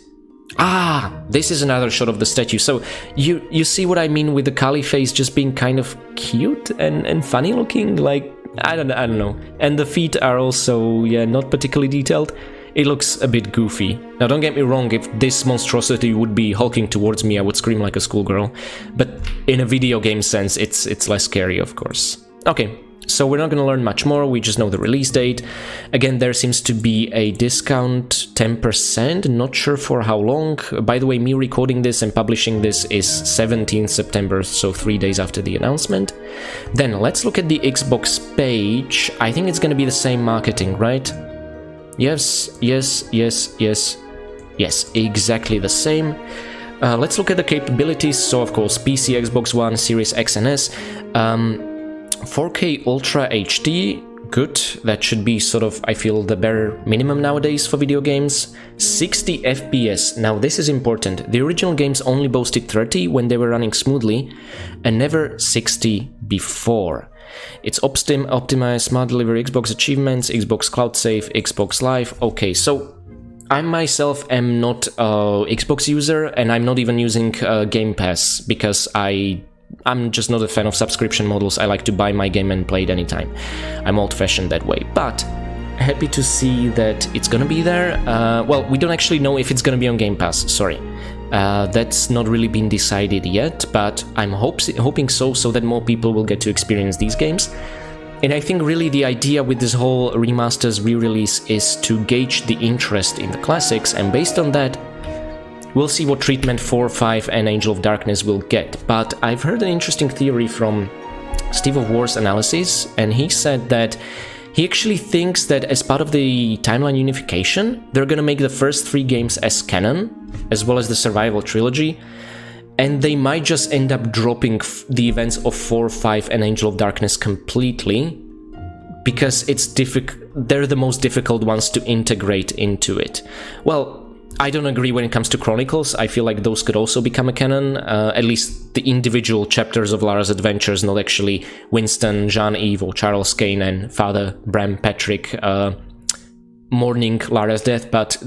This is another shot of the statue. So you see what I mean with the Kali face just being kind of cute and funny looking? Like, I don't know. And the feet are also, yeah, not particularly detailed. It looks a bit goofy. Now, don't get me wrong, if this monstrosity would be hulking towards me, I would scream like a schoolgirl. But in a video game sense, it's less scary, of course. Okay, so we're not gonna learn much more, we just know the release date. Again, there seems to be a discount, 10%, not sure for how long. By the way, me recording this and publishing this is 17th September, so 3 days after the announcement. Then let's look at the Xbox page. I think it's gonna be the same marketing, right? Yes, exactly the same. let's look at the capabilities. So of course, PC, Xbox One, Series X and S, 4K Ultra HD, good. That should be sort of, I feel, the bare minimum nowadays for video games. 60 FPS. Now this is important. The original games only boasted 30 when they were running smoothly, and never 60 before. It's optimized, smart delivery, Xbox achievements, Xbox Cloud Save, Xbox Live. Okay, so I myself am not a Xbox user, and I'm not even using Game Pass because I'm just not a fan of subscription models. I like to buy my game and play it anytime. I'm old-fashioned that way, but happy to see that it's gonna be there. Well, we don't actually know if it's gonna be on Game Pass, sorry. That's not really been decided yet, but I'm hoping so that more people will get to experience these games. And I think really the idea with this whole remasters re-release is to gauge the interest in the classics, and based on that, we'll see what treatment 4, 5 and Angel of Darkness will get. But I've heard an interesting theory from Steve of Warr's analysis, and he said that he actually thinks that as part of the timeline unification, they're gonna make the first 3 games as canon, as well as the Survival Trilogy, and they might just end up dropping the events of 4, 5 and Angel of Darkness completely, because they're the most difficult ones to integrate into it. Well, I don't agree when it comes to Chronicles. I feel like those could also become a canon, at least the individual chapters of Lara's adventures, not actually Winston, Jean-Yves, or Charles Kane and Father Bram Patrick mourning Lara's death, but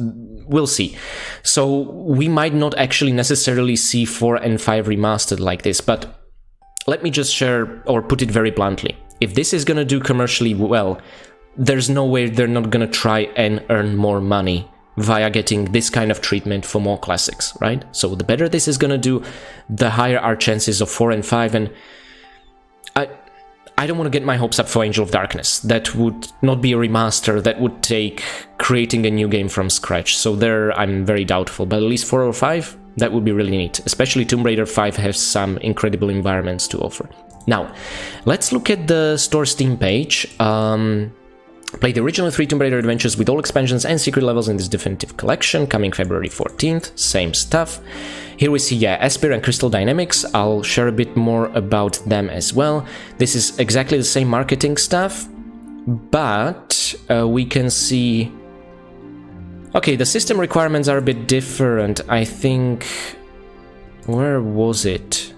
we'll see. So we might not actually necessarily see 4 and 5 remastered like this, but let me just share, or put it very bluntly. If this is gonna do commercially well, there's no way they're not gonna try and earn more money via getting this kind of treatment for more classics, right? So the better this is gonna do, the higher our chances of 4 and 5, and I don't want to get my hopes up for Angel of Darkness. That would not be a remaster, that would take creating a new game from scratch, so there I'm very doubtful, but at least 4 or 5, that would be really neat, especially Tomb Raider 5 has some incredible environments to offer. Now, let's look at the store Steam page. Play the original 3 Tomb Raider adventures with all expansions and secret levels in this definitive collection, coming February 14th, same stuff. Here we see, Aspyr and Crystal Dynamics. I'll share a bit more about them as well. This is exactly the same marketing stuff, but we can see... Okay, the system requirements are a bit different, I think... Where was it?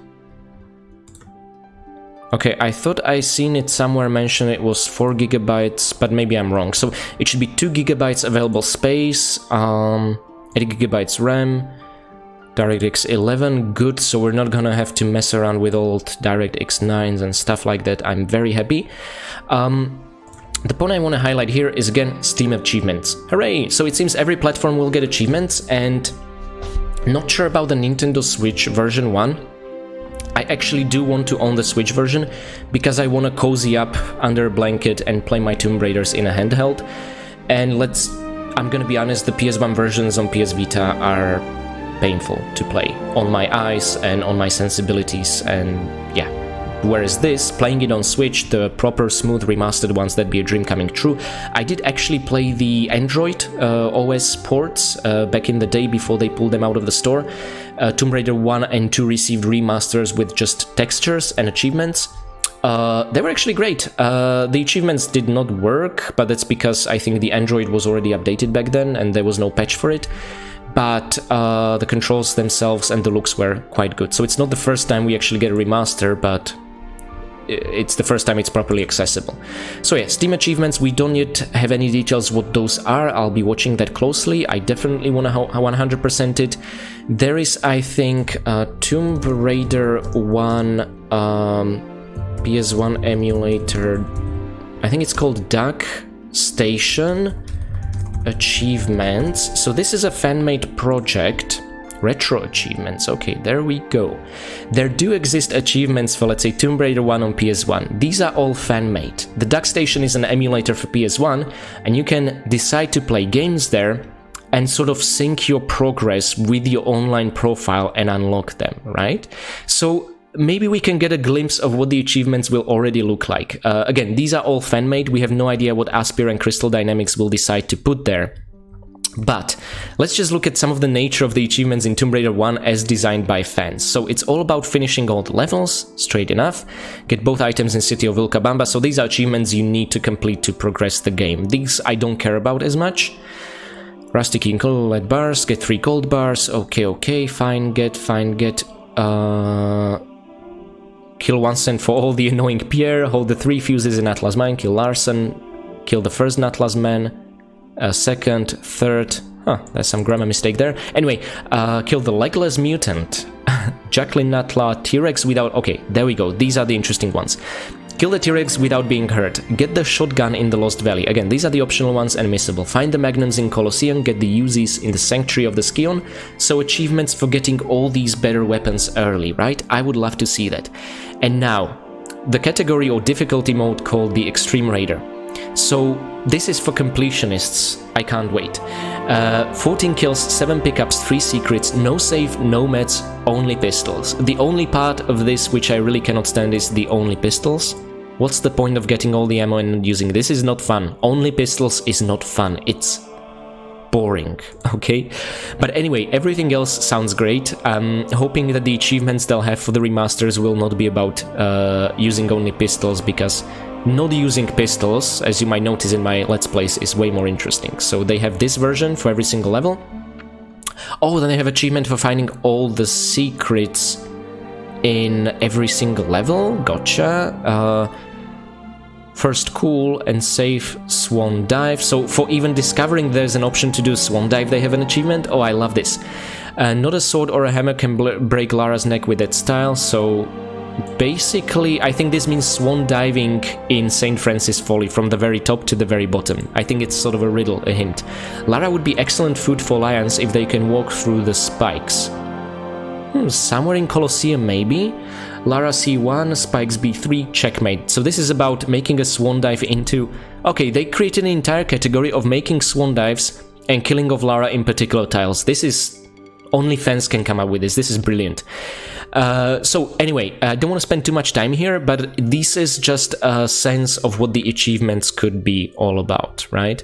Okay, I thought I seen it somewhere mentioned it was 4 GB, but maybe I'm wrong. So it should be 2 GB available space, 8 GB RAM, DirectX 11, good, so we're not gonna have to mess around with old DirectX 9s and stuff like that. I'm very happy. The point I want to highlight here is again Steam achievements. Hooray! So it seems every platform will get achievements, and not sure about the Nintendo Switch version 1. I actually do want to own the Switch version because I want to cozy up under a blanket and play my Tomb Raiders in a handheld. And I'm gonna be honest, the PS1 versions on PS Vita are painful to play on my eyes and on my sensibilities, and yeah. Whereas this, playing it on Switch, the proper smooth remastered ones, that'd be a dream coming true. I did actually play the Android OS ports back in the day before they pulled them out of the store. Tomb Raider 1 and 2 received remasters with just textures and achievements. They were actually great. The achievements did not work, but that's because I think the Android was already updated back then and there was no patch for it. But the controls themselves and the looks were quite good. So it's not the first time we actually get a remaster, but it's the first time it's properly accessible. So yeah, Steam achievements, we don't yet have any details what those are. I'll be watching that closely. I definitely want to 100% it. There is, I think, Tomb Raider 1 PS1 emulator, I think it's called Duck Station Achievements. So this is a fan-made project. Retro achievements, okay, there we go. There do exist achievements for, let's say, Tomb Raider 1 on PS1. These are all fan-made. The Duck Station is an emulator for PS1, and you can decide to play games there and sort of sync your progress with your online profile and unlock them, right? So maybe we can get a glimpse of what the achievements will already look like. Again, these are all fan-made. We have no idea what Aspyr and Crystal Dynamics will decide to put there. But let's just look at some of the nature of the achievements in Tomb Raider 1 as designed by fans. So it's all about finishing all the levels, straight enough, get both items in City of Vilcabamba, so these are achievements you need to complete to progress the game. These I don't care about as much. Rusty key and lead bars, get 3 gold bars, okay, fine, get, kill once and for all the annoying Pierre, hold the 3 fuses in Atlas Mine, kill Larson, kill the first Atlas Man, second, third, there's some grammar mistake there. Anyway, kill the legless mutant, Jacqueline Natla, T-Rex without... Okay, there we go, these are the interesting ones. Kill the T-Rex without being hurt, get the shotgun in the Lost Valley. Again, these are the optional ones and missable. Find the magnums in Colosseum, get the Uzis in the Sanctuary of the Scion. So achievements for getting all these better weapons early, right? I would love to see that. And now, the category or difficulty mode called the Extreme Raider. So this is for completionists, I can't wait. 14 kills, 7 pickups, 3 secrets, no save, no meds, only pistols. The only part of this which I really cannot stand is the only pistols. What's the point of getting all the ammo and using this? Is not fun. Only pistols is not fun. It's boring, okay? But anyway, everything else sounds great. I'm hoping that the achievements they'll have for the remasters will not be about using only pistols, because not using pistols, as you might notice in my Let's Plays, is way more interesting. So they have this version for every single level. Oh, then they have achievement for finding all the secrets in every single level. Gotcha. First cool and safe swan dive. So for even discovering there's an option to do swan dive, they have an achievement. Oh, I love this. Not a sword or a hammer can break Lara's neck with that style. So basically, I think this means swan diving in St. Francis Folly from the very top to the very bottom. I think it's sort of a riddle, a hint. Lara would be excellent food for lions if they can walk through the spikes. Somewhere in Colosseum, maybe? Lara C1, spikes B3, checkmate. So this is about making a swan dive into... Okay, they created an entire category of making swan dives and killing of Lara in particular tiles. This is... Only fans can come up with this. This is brilliant. So anyway, I don't want to spend too much time here, but this is just a sense of what the achievements could be all about, right?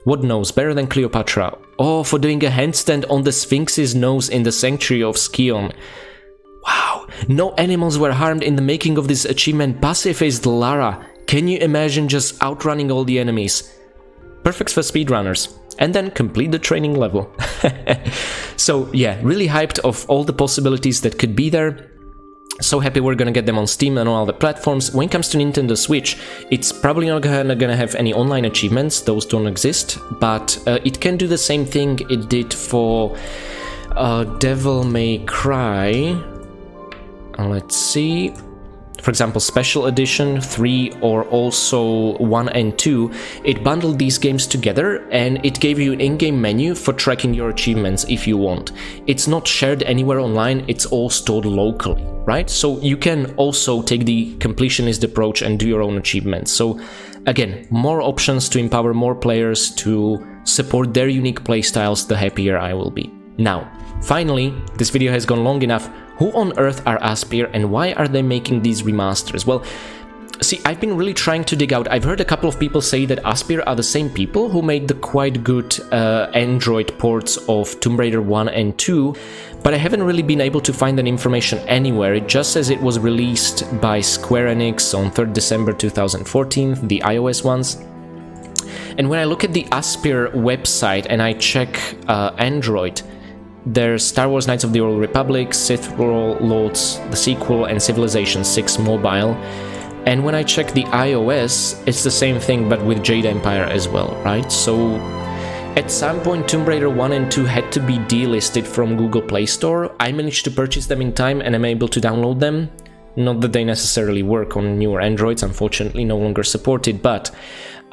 What nose? Better than Cleopatra. Oh, for doing a handstand on the Sphinx's nose in the Sanctuary of Scion. Wow. No animals were harmed in the making of this achievement. Pacifist Lara. Can you imagine just outrunning all the enemies? Perfect for speedrunners. And then complete the training level. So yeah, really hyped of all the possibilities that could be there. So happy we're gonna get them on Steam and on all the platforms. When it comes to Nintendo Switch, it's probably not gonna have any online achievements, those don't exist, but it can do the same thing it did for Devil May Cry. Let's see. For example, Special Edition 3 or also 1 and 2, it bundled these games together and it gave you an in-game menu for tracking your achievements if you want. It's not shared anywhere online, it's all stored locally, right? So you can also take the completionist approach and do your own achievements. So again, more options to empower more players to support their unique playstyles, the happier I will be. Now, finally, this video has gone long enough. Who on earth are Aspyr and why are they making these remasters? Well, see, I've been really trying to dig out. I've heard a couple of people say that Aspyr are the same people who made the quite good Android ports of Tomb Raider 1 and 2, but I haven't really been able to find that information anywhere. It just says it was released by Square Enix on 3rd December 2014, the iOS ones. And when I look at the Aspyr website and I check Android, there's Star Wars Knights of the Old Republic, Sith Lords, the sequel, and Civilization 6 mobile. And when I check the iOS, it's the same thing but with Jade Empire as well, right? So at some point Tomb Raider 1 and 2 had to be delisted from Google Play Store. I managed to purchase them in time and I'm able to download them. Not that they necessarily work on newer Androids, unfortunately no longer supported, but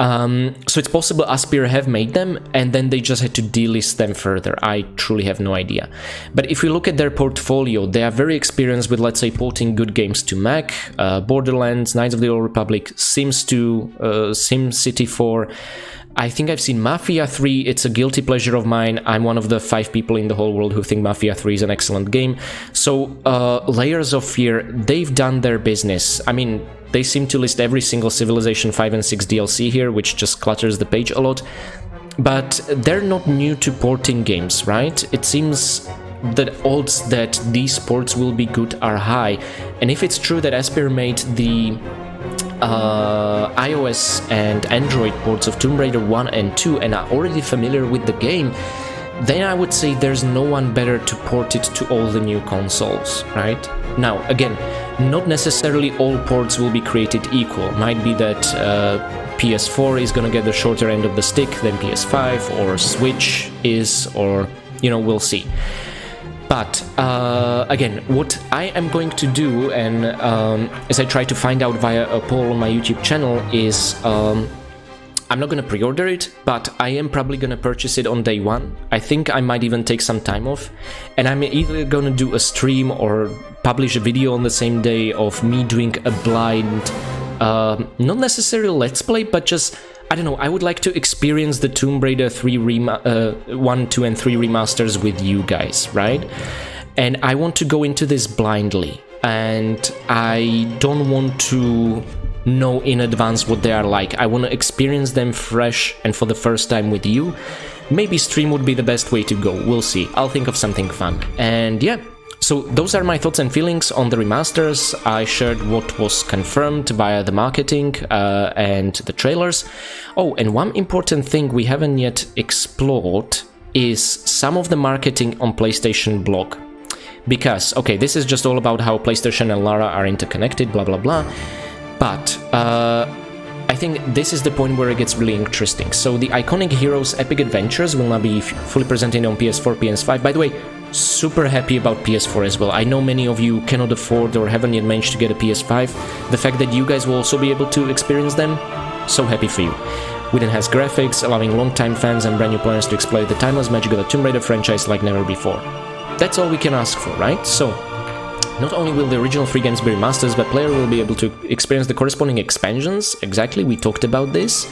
so it's possible Aspyr have made them and then they just had to delist them further. I truly have no idea. But if we look at their portfolio, they are very experienced with, let's say, porting good games to Mac, Borderlands, Knights of the Old Republic, Sims 2, SimCity 4. I think I've seen Mafia 3, it's a guilty pleasure of mine. I'm one of the 5 people in the whole world who think Mafia 3 is an excellent game. So, Layers of Fear, they've done their business. I mean, they seem to list every single Civilization 5 and 6 DLC here, which just clutters the page a lot. but they're not new to porting games, right? It seems the odds that these ports will be good are high, and if it's true that Aspyr made the iOS and Android ports of Tomb Raider 1 and 2 and are already familiar with the game, then I would say there's no one better to port it to all the new consoles, right? Now, again, not necessarily all ports will be created equal. Might be that PS4 is gonna get the shorter end of the stick than PS5, or Switch is, or, you know, we'll see. But, again, what I am going to do, and as I try to find out via a poll on my YouTube channel, is I'm not gonna pre-order it, but I am probably gonna purchase it on day one. I think I might even take some time off, and I'm either gonna do a stream or publish a video on the same day of me doing a blind, not necessarily let's play, but just, I don't know, I would like to experience the Tomb Raider 1, 2, and 3 remasters with you guys, right? And I want to go into this blindly, and I don't want to know in advance what they are like. I want to experience them fresh and for the first time with you. Maybe stream would be the best way to go, we'll see. I'll think of something fun. And yeah, so those are my thoughts and feelings on the remasters. I shared what was confirmed via the marketing and the trailers. Oh, and one important thing we haven't yet explored is some of the marketing on PlayStation blog. Because, okay, this is just all about how PlayStation and Lara are interconnected, blah blah blah. But I think this is the point where it gets really interesting. So the Iconic Heroes Epic Adventures will now be fully presented on PS4, PS5. By the way, super happy about PS4 as well. I know many of you cannot afford or haven't yet managed to get a PS5. The fact that you guys will also be able to experience them, so happy for you. With enhanced graphics, allowing long-time fans and brand new players to explore the timeless magic of the Tomb Raider franchise like never before. That's all we can ask for, right? So, not only will the original 3 games be remasters, but player will be able to experience the corresponding expansions. Exactly, we talked about this.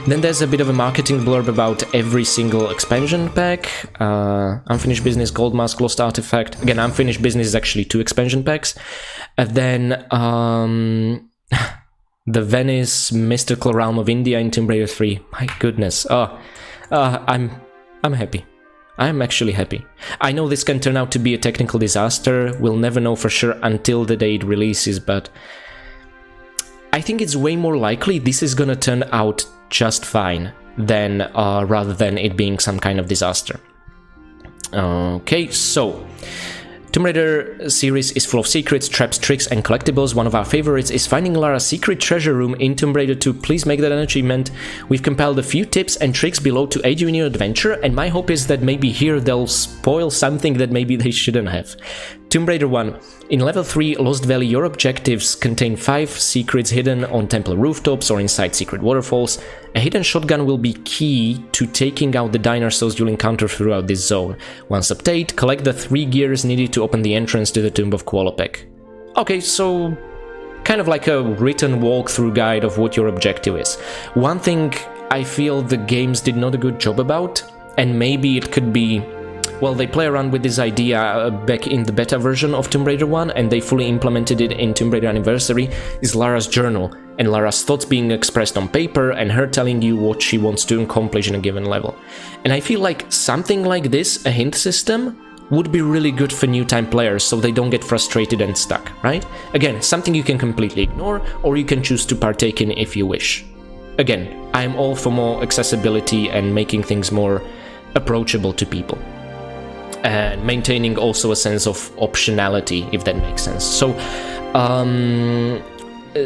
Then there's a bit of a marketing blurb about every single expansion pack. Unfinished Business, Gold Mask, Lost Artifact. Again, Unfinished Business is actually 2 expansion packs. And then the Venice Mystical Realm of India in Tomb Raider 3. My goodness. I'm happy. I'm actually happy. I know this can turn out to be a technical disaster, we'll never know for sure until the day it releases, but I think it's way more likely this is gonna turn out just fine than rather than it being some kind of disaster. Okay, so Tomb Raider series is full of secrets, traps, tricks, and collectibles. One of our favorites is finding Lara's secret treasure room in Tomb Raider 2. Please make that an achievement. We've compiled a few tips and tricks below to aid you in your adventure, and my hope is that maybe here they'll spoil something that maybe they shouldn't have. Tomb Raider 1. In Level 3 Lost Valley, your objectives contain 5 secrets hidden on temple rooftops or inside secret waterfalls. A hidden shotgun will be key to taking out the dinosaurs you'll encounter throughout this zone. Once obtained, collect the 3 gears needed to open the entrance to the Tomb of Qualopec. Okay, so kind of like a written walkthrough guide of what your objective is. One thing I feel the games did not a good job about, and maybe it could be, well, they play around with this idea back in the beta version of Tomb Raider 1, and they fully implemented it in Tomb Raider Anniversary, is Lara's journal, and Lara's thoughts being expressed on paper, and her telling you what she wants to accomplish in a given level. And I feel like something like this, a hint system, would be really good for new-time players, so they don't get frustrated and stuck, right? Again, something you can completely ignore, or you can choose to partake in if you wish. Again, I'm all for more accessibility and making things more approachable to people. And maintaining also a sense of optionality, if that makes sense. So,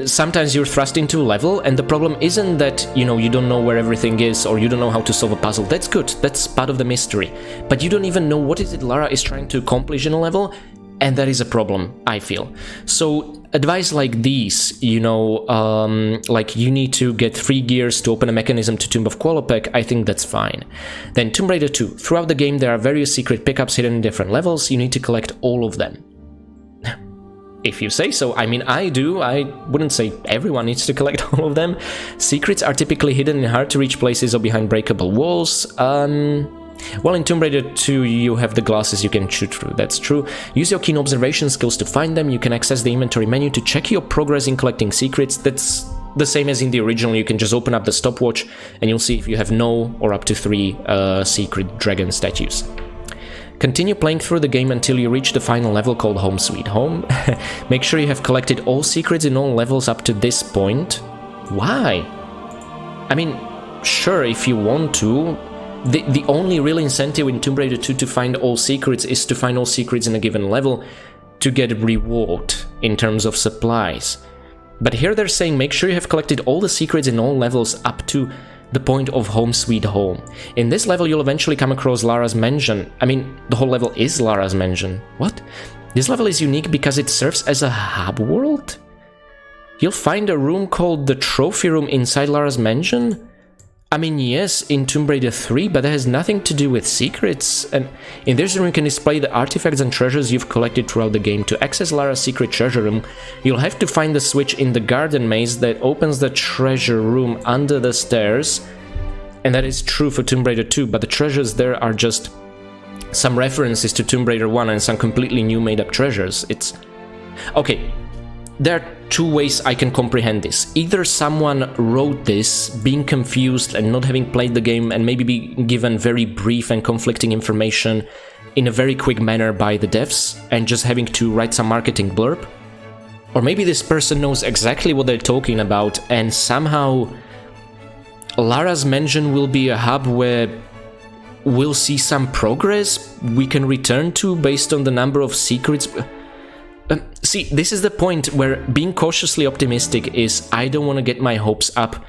sometimes you're thrust into a level, and the problem isn't that, you know, you don't know where everything is, or you don't know how to solve a puzzle. That's good, that's part of the mystery. But you don't even know what is it Lara is trying to accomplish in a level, and that is a problem, I feel. So, advice like these, you know, like you need to get 3 gears to open a mechanism to Tomb of Qualopec, I think that's fine. Then Tomb Raider 2. Throughout the game there are various secret pickups hidden in different levels, you need to collect all of them. If you say so. I mean, I do. I wouldn't say everyone needs to collect all of them. Secrets are typically hidden in hard-to-reach places or behind breakable walls. Well, in Tomb Raider 2 you have the glasses you can shoot through, that's true. Use your keen observation skills to find them. You can access the inventory menu to check your progress in collecting secrets. That's the same as in the original. You can just open up the stopwatch and you'll see if you have no or up to 3 secret dragon statues. Continue playing through the game until you reach the final level called Home Sweet Home. Make sure you have collected all secrets in all levels up to this point. Why? I mean, sure, if you want to. The only real incentive in Tomb Raider 2 to find all secrets is to find all secrets in a given level to get a reward in terms of supplies. But here they're saying make sure you have collected all the secrets in all levels up to the point of Home Sweet Home. In this level you'll eventually come across Lara's mansion. I mean, the whole level is Lara's mansion. What? This level is unique because it serves as a hub world? You'll find a room called the Trophy Room inside Lara's mansion? I mean, yes, in Tomb Raider 3, but that has nothing to do with secrets. And in this room you can display the artifacts and treasures you've collected throughout the game. To access Lara's secret treasure room, you'll have to find the switch in the garden maze that opens the treasure room under the stairs. And that is true for Tomb Raider 2, but the treasures there are just some references to Tomb Raider 1 and some completely new made-up treasures. It's... okay. There are 2 ways I can comprehend this. Either someone wrote this, being confused and not having played the game and maybe being given very brief and conflicting information in a very quick manner by the devs and just having to write some marketing blurb. Or maybe this person knows exactly what they're talking about and somehow Lara's mansion will be a hub where we'll see some progress we can return to based on the number of secrets. See, this is the point where being cautiously optimistic is I don't want to get my hopes up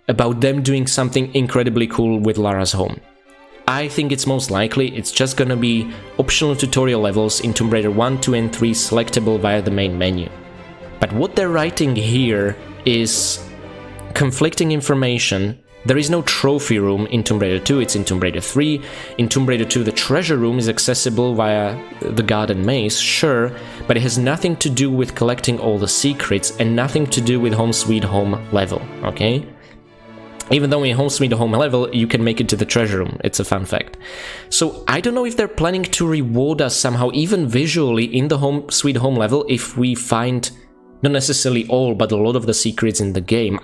about them doing something incredibly cool with Lara's home. I think it's most likely it's just gonna be optional tutorial levels in Tomb Raider 1, 2 and 3 selectable via the main menu. But what they're writing here is conflicting information. There is no trophy room in Tomb Raider 2, it's in Tomb Raider 3. In Tomb Raider 2 the treasure room is accessible via the garden maze, sure, but it has nothing to do with collecting all the secrets and nothing to do with Home Sweet Home level, okay? Even though in Home Sweet Home level you can make it to the treasure room, it's a fun fact. So I don't know if they're planning to reward us somehow, even visually, in the Home Sweet Home level if we find, not necessarily all, but a lot of the secrets in the game.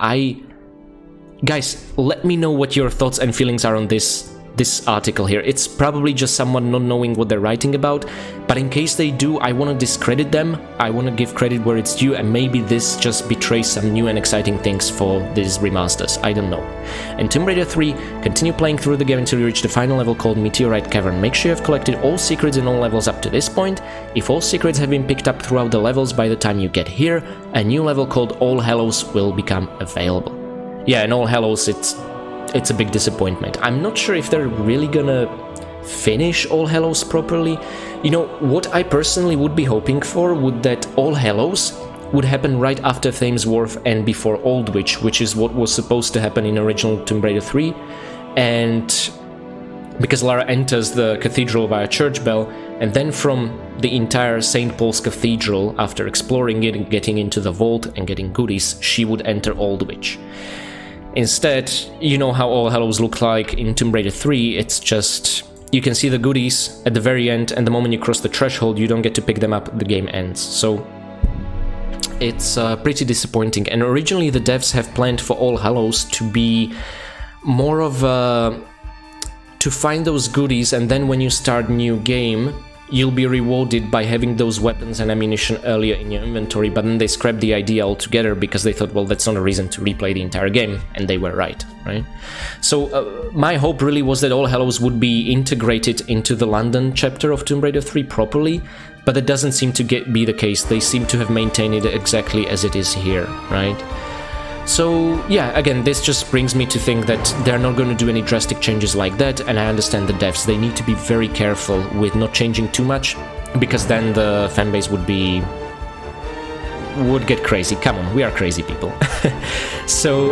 Guys, let me know what your thoughts and feelings are on this article here. It's probably just someone not knowing what they're writing about, but in case they do, I want to discredit them, I want to give credit where it's due, and maybe this just betrays some new and exciting things for these remasters, I don't know. In Tomb Raider 3, continue playing through the game until you reach the final level called Meteorite Cavern. Make sure you have collected all secrets in all levels up to this point. If all secrets have been picked up throughout the levels by the time you get here, a new level called All Hallows will become available. Yeah, in All Hallows it's a big disappointment. I'm not sure if they're really gonna finish All Hallows properly. You know, what I personally would be hoping for would that All Hallows would happen right after Thames Wharf and before Aldwych, which is what was supposed to happen in original Tomb Raider 3. And because Lara enters the cathedral via church bell, and then from the entire St. Paul's Cathedral, after exploring it and getting into the vault and getting goodies, she would enter Aldwych. Instead, you know how All Hallows look like in Tomb Raider 3, it's just... you can see the goodies at the very end, and the moment you cross the threshold, you don't get to pick them up, the game ends. So it's pretty disappointing. And originally the devs have planned for All Hallows to be more of a... to find those goodies, and then when you start new game, you'll be rewarded by having those weapons and ammunition earlier in your inventory, but then they scrapped the idea altogether because they thought, well, that's not a reason to replay the entire game, and they were right? So my hope really was that All Hallows would be integrated into the London chapter of Tomb Raider 3 properly, but that doesn't seem to be the case. They seem to have maintained it exactly as it is here, right? So yeah, again, this just brings me to think that they're not going to do any drastic changes like that, and I understand the devs, they need to be very careful with not changing too much, because then the fanbase would get crazy. Come on, we are crazy people. So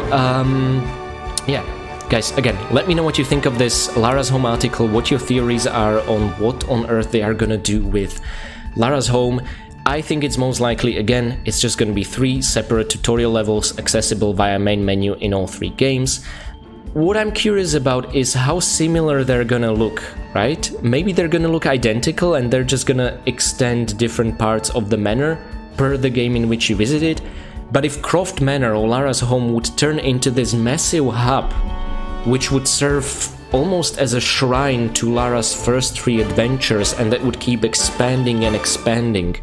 yeah, guys, again, let me know what you think of this Lara's Home article, what your theories are on what on earth they are gonna do with Lara's Home. I think it's most likely, again, it's just going to be 3 separate tutorial levels accessible via main menu in all 3 games. What I'm curious about is how similar they're going to look, right? Maybe they're going to look identical and they're just going to extend different parts of the manor per the game in which you visit it. But if Croft Manor or Lara's home would turn into this massive hub, which would serve almost as a shrine to Lara's first 3 adventures, and that would keep expanding and expanding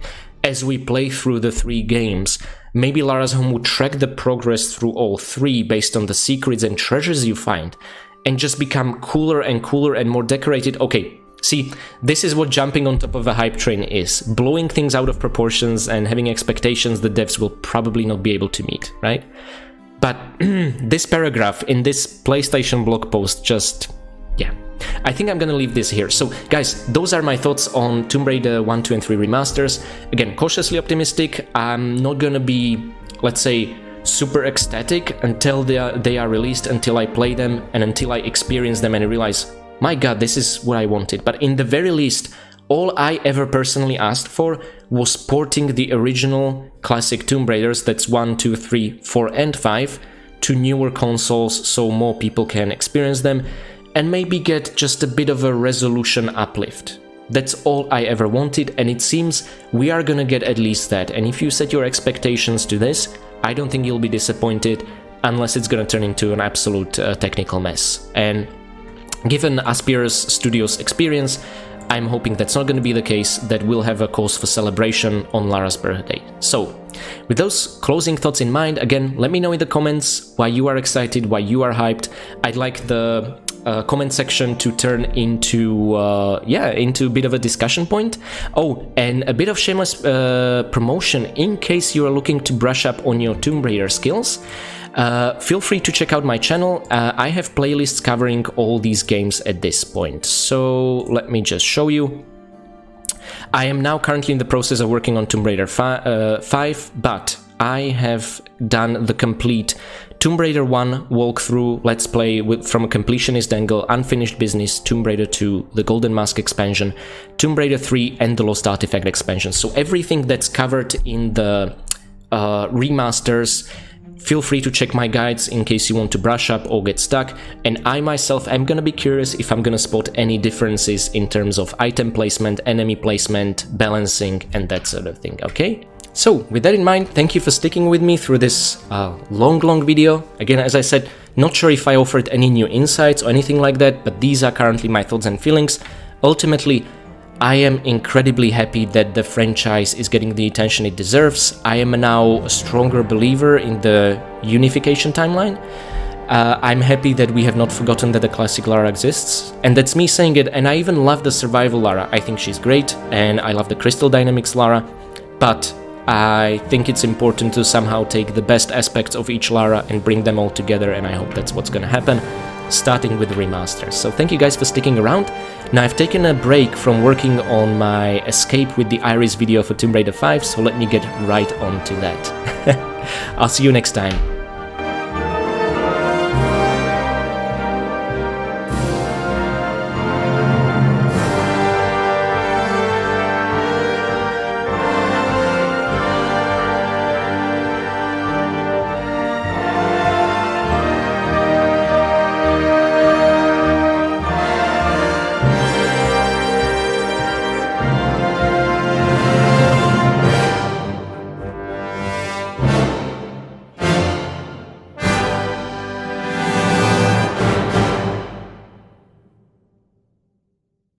as we play through the 3 games, maybe Lara's home would track the progress through all 3 based on the secrets and treasures you find, and just become cooler and more decorated. Okay, see, this is what jumping on top of a hype train is. Blowing things out of proportions and having expectations the devs will probably not be able to meet, right? But this paragraph in this PlayStation blog post just... yeah. I think I'm gonna leave this here. So, guys, those are my thoughts on Tomb Raider 1, 2, and 3 remasters. Again, cautiously optimistic. I'm not gonna be, let's say, super ecstatic until they are released, until I play them, and until I experience them and I realize, my god, this is what I wanted. But in the very least, all I ever personally asked for was porting the original classic Tomb Raiders, that's 1, 2, 3, 4, and 5, to newer consoles so more people can experience them, and maybe get just a bit of a resolution uplift. That's all I ever wanted, and it seems we are gonna get at least that. And if you set your expectations to this, I don't think you'll be disappointed, unless it's gonna turn into an absolute technical mess. And given Aspyr Studios' experience, I'm hoping that's not gonna be the case, that we'll have a cause for celebration on Lara's birthday. So, with those closing thoughts in mind, again, let me know in the comments why you are excited, why you are hyped. I'd like the comment section to turn into into a bit of a discussion point. Oh, and a bit of shameless promotion in case you are looking to brush up on your Tomb Raider skills. Feel free to check out my channel. I have playlists covering all these games at this point. So let me just show you. I am now currently in the process of working on Tomb Raider 5, but I have done the complete Tomb Raider 1 walkthrough, let's play from a completionist angle, Unfinished Business, Tomb Raider 2, the Golden Mask expansion, Tomb Raider 3, and the Lost Artifact expansion. So everything that's covered in the remasters. Feel free to check my guides in case you want to brush up or get stuck, and I myself am gonna be curious if I'm gonna spot any differences in terms of item placement, enemy placement, balancing, and that sort of thing, okay? So, with that in mind, thank you for sticking with me through this long video. Again, as I said, not sure if I offered any new insights or anything like that, but these are currently my thoughts and feelings. Ultimately, I am incredibly happy that the franchise is getting the attention it deserves. I am now a stronger believer in the unification timeline. I'm happy that we have not forgotten that the classic Lara exists, and that's me saying it, and I even love the survival Lara. I think she's great, and I love the Crystal Dynamics Lara, but I think it's important to somehow take the best aspects of each Lara and bring them all together, and I hope that's what's gonna happen, starting with the remasters. So thank you guys for sticking around. Now I've taken a break from working on my escape with the Iris video for Tomb Raider 5, so let me get right on to that. I'll see you next time.